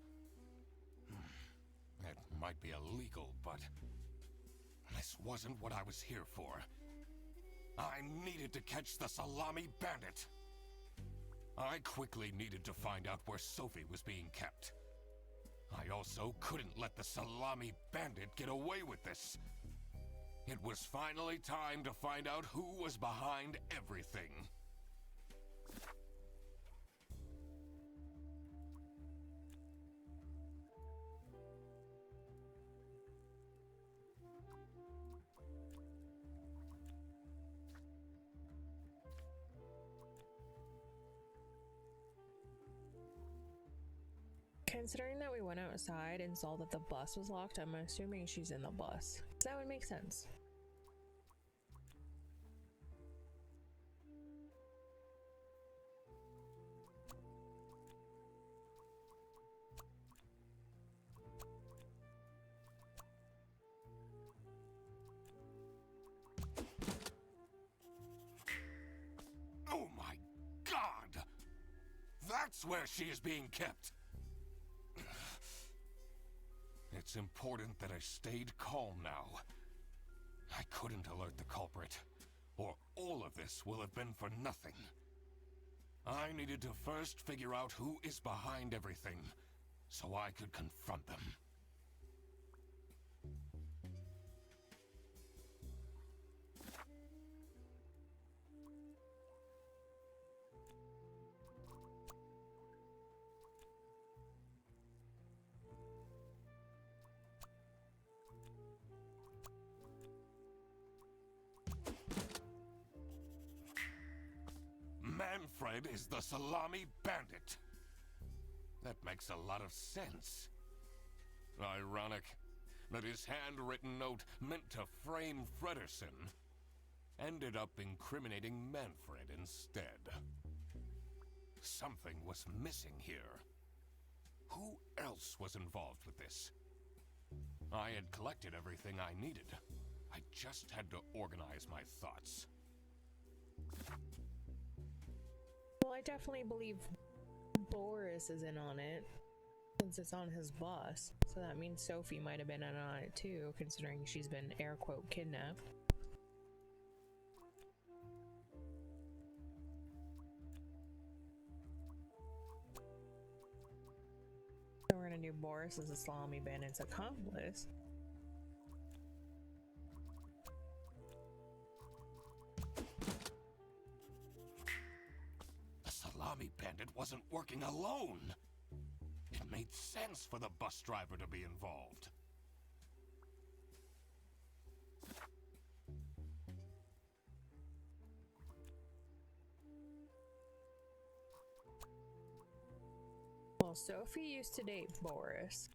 It might be illegal, but this wasn't what I was here for. I needed to catch the Salami bandit. I quickly needed to find out where Sophie was being kept. I also couldn't let the Salami bandit get away with this. It was finally time to find out who was behind everything. Considering that we went outside and saw that the bus was locked, I'm assuming she's in the bus. So that would make sense. Oh my God! That's where she is being kept! It's important that I stayed calm now. I couldn't alert the culprit, or all of this will have been for nothing. I needed to first figure out who is behind everything, so I could confront them. Manfred is the Salami bandit. That makes a lot of sense. Ironic that his handwritten note meant to frame Frederson ended up incriminating Manfred instead. Something was missing here. Who else was involved with this? I had collected everything I needed. I just had to organize my thoughts. Well, I definitely believe Boris is in on it, since it's on his bus. So that means Sophie might have been in on it too, considering she's been air quote kidnapped. So we're gonna do Boris as a Salami bandit's accomplice. Salami bandit wasn't working alone. It made sense for the bus driver to be involved. Well, Sophie used to date Boris.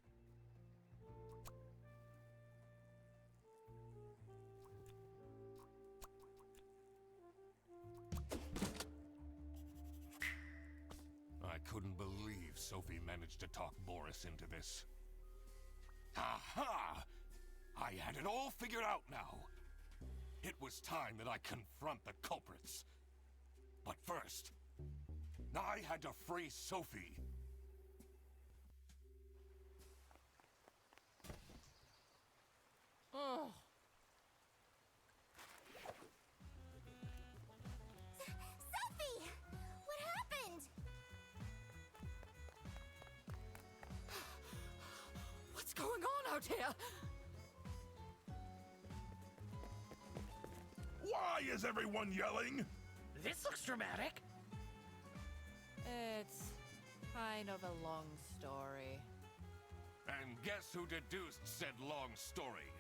I couldn't believe Sophie managed to talk Boris into this. Aha! I had it all figured out now. It was time that I confront the culprits. But first, I had to free Sophie. Oh. Sophie! What happened? What's going on out here? Why is everyone yelling? This looks dramatic. It's kind of a long story. And guess who deduced said long story?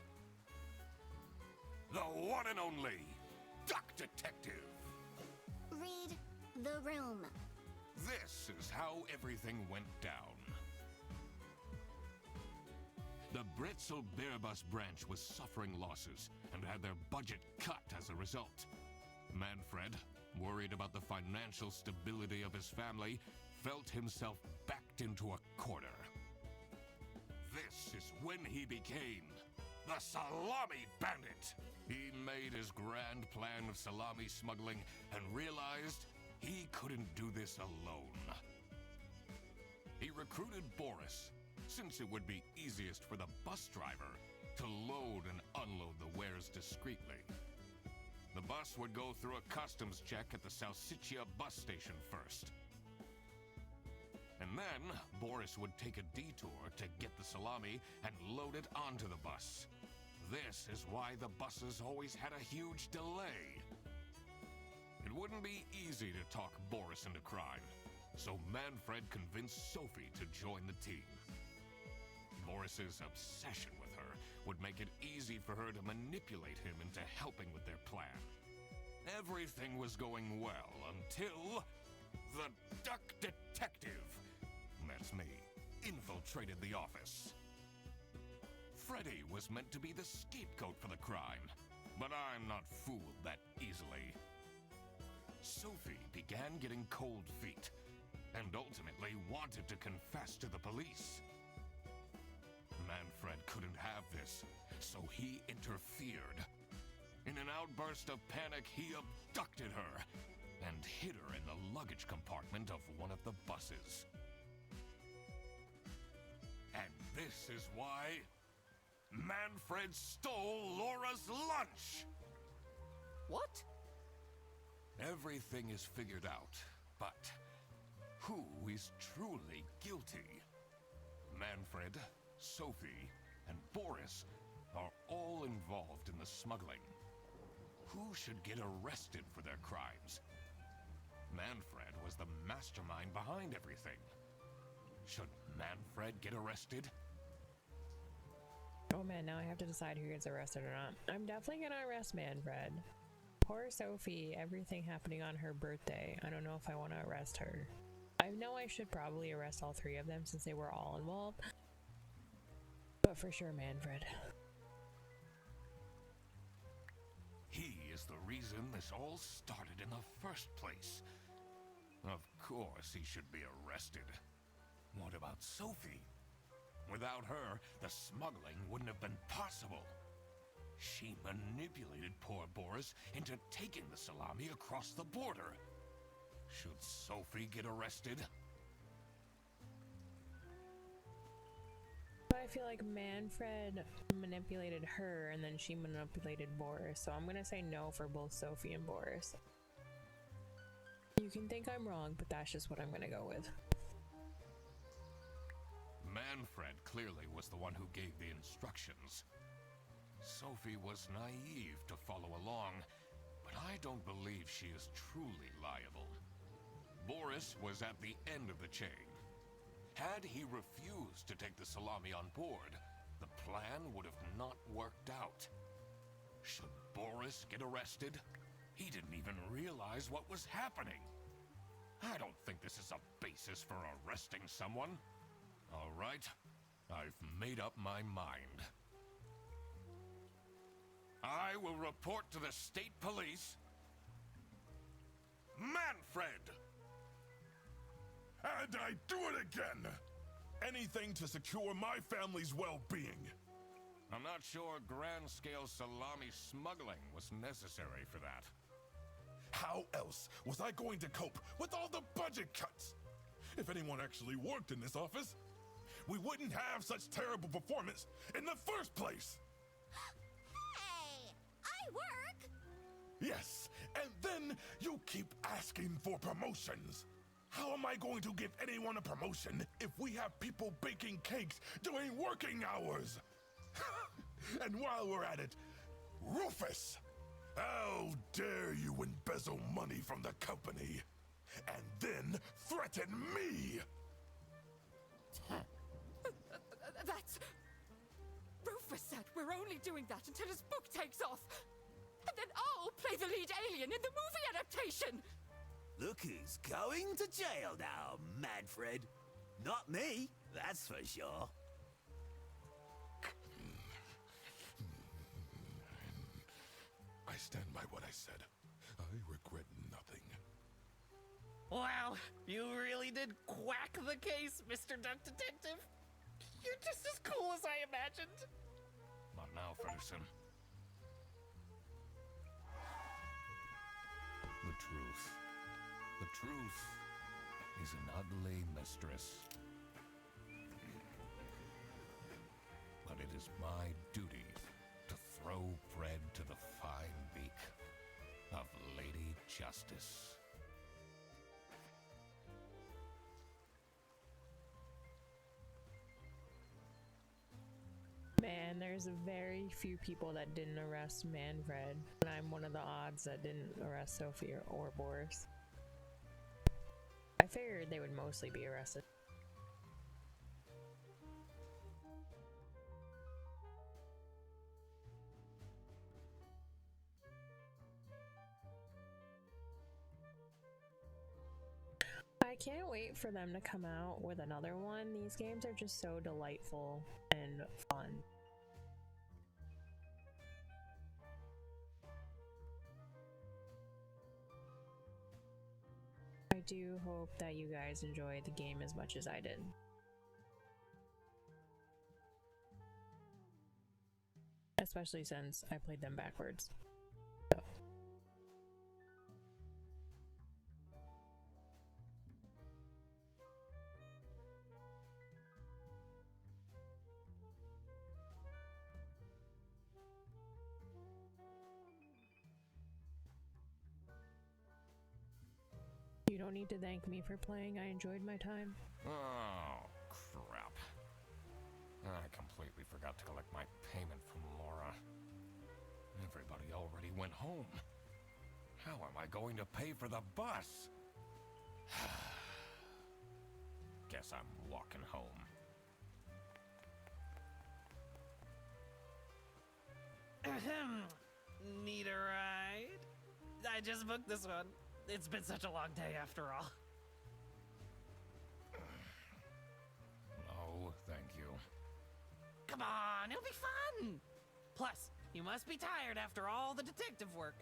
The one and only Duck Detective. Read the room. This is how everything went down. The Bretzel Bearbus branch was suffering losses and had their budget cut as a result. Manfred, worried about the financial stability of his family, felt himself backed into a corner. This is when he became the Salami Bandit. He made his grand plan of salami smuggling and realized he couldn't do this alone. He recruited Boris, since it would be easiest for the bus driver to load and unload the wares discreetly. The bus would go through a customs check at the Salsiccia bus station first. And then, Boris would take a detour to get the salami and load it onto the bus. This is why the buses always had a huge delay. It wouldn't be easy to talk Boris into crime, so Manfred convinced Sophie to join the team. Boris's obsession with her would make it easy for her to manipulate him into helping with their plan. Everything was going well until the Duck Detective, that's me, infiltrated the office. Freddy was meant to be the scapegoat for the crime, but I'm not fooled that easily. Sophie began getting cold feet and ultimately wanted to confess to the police. Manfred couldn't have this, so he interfered. In an outburst of panic, he abducted her and hid her in the luggage compartment of one of the buses. And this is why Manfred stole Laura's lunch! What? Everything is figured out, but who is truly guilty? Manfred, Sophie, and Boris are all involved in the smuggling. Who should get arrested for their crimes? Manfred was the mastermind behind everything. Should Manfred get arrested? Oh man, now I have to decide who gets arrested or not. I'm definitely gonna arrest Manfred. Poor Sophie, everything happening on her birthday. I don't know if I want to arrest her. I know I should probably arrest all three of them since they were all involved. But for sure, Manfred. He is the reason this all started in the first place. Of course he should be arrested. What about Sophie? Without her, the smuggling wouldn't have been possible. She manipulated poor Boris into taking the salami across the border. Should Sophie get arrested? But I feel like Manfred manipulated her and then she manipulated Boris, so I'm gonna say no for both Sophie and Boris. You can think I'm wrong, but that's just what I'm gonna go with. Manfred clearly was the one who gave the instructions. Sophie was naive to follow along, but I don't believe she is truly liable. Boris was at the end of the chain. Had he refused to take the salami on board, the plan would have not worked out. Should Boris get arrested? He didn't even realize what was happening. I don't think this is a basis for arresting someone. All right, I've made up my mind. I will report to the state police. Manfred! And I do it again! Anything to secure my family's well-being. I'm not sure grand-scale salami smuggling was necessary for that. How else was I going to cope with all the budget cuts? If anyone actually worked in this office, we wouldn't have such terrible performance in the first place! Hey! I work! Yes, and then you keep asking for promotions. How am I going to give anyone a promotion if we have people baking cakes during working hours? And while we're at it, Rufus! How dare you embezzle money from the company and then threaten me? That's... Rufus said we're only doing that until his book takes off. And then I'll play the lead alien in the movie adaptation. Look who's going to jail now, Manfred. Not me, that's for sure. I stand by what I said. I regret nothing. Wow, you really did quack the case, Mr. Duck Detective. You're just as cool as I imagined. Not now, Ferguson. The truth. The truth is an ugly mistress. But it is my duty to throw bread to the fine beak of Lady Justice. Man, there's very few people that didn't arrest Manfred, and I'm one of the odds that didn't arrest Sophie or Boris. I figured they would mostly be arrested. I can't wait for them to come out with another one. These games are just so delightful and fun. I do hope that you guys enjoyed the game as much as I did. Especially since I played them backwards. So. You don't need to thank me for playing. I enjoyed my time. Oh, crap. I completely forgot to collect my payment from Laura. Everybody already went home. How am I going to pay for the bus? Guess I'm walking home. Ahem. Need a ride? I just booked this one. It's been such a long day after all. No, thank you. Come on, it'll be fun! Plus, you must be tired after all the detective work.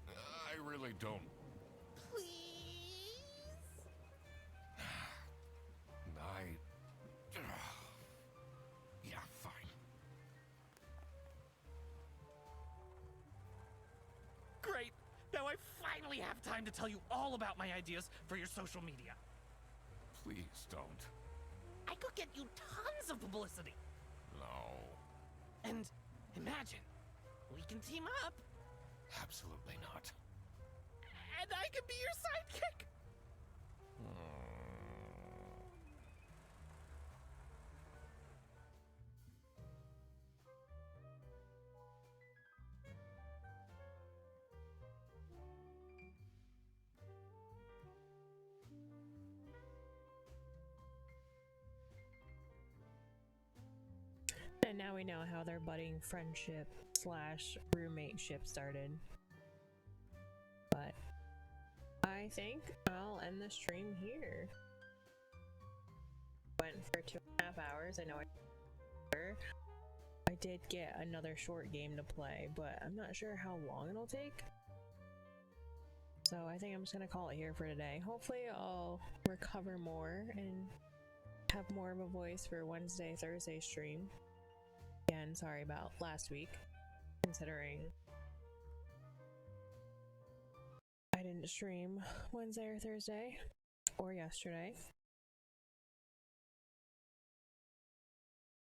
I really don't. Please? Yeah, fine. Great! Now I finally have time to tell you all about my ideas for your social media. Please don't. I could get you tons of publicity. No. And imagine, we can team up. Absolutely not. And I can be your sidekick. And now we know how their budding friendship / roommate ship started. But I I think I'll end the stream here. Went for 2.5 hours. I know I did get another short game to play, but I'm not sure how long it'll take. So I think I'm just gonna call it here for today. Hopefully I'll recover more and have more of a voice for Wednesday, Thursday stream. Again, sorry about last week, considering I didn't stream Wednesday or Thursday, or yesterday.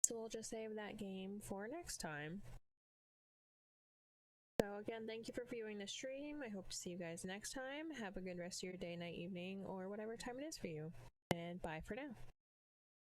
So we'll just save that game for next time. So again, thank you for viewing the stream. I hope to see you guys next time. Have a good rest of your day, night, evening, or whatever time it is for you. And bye for now.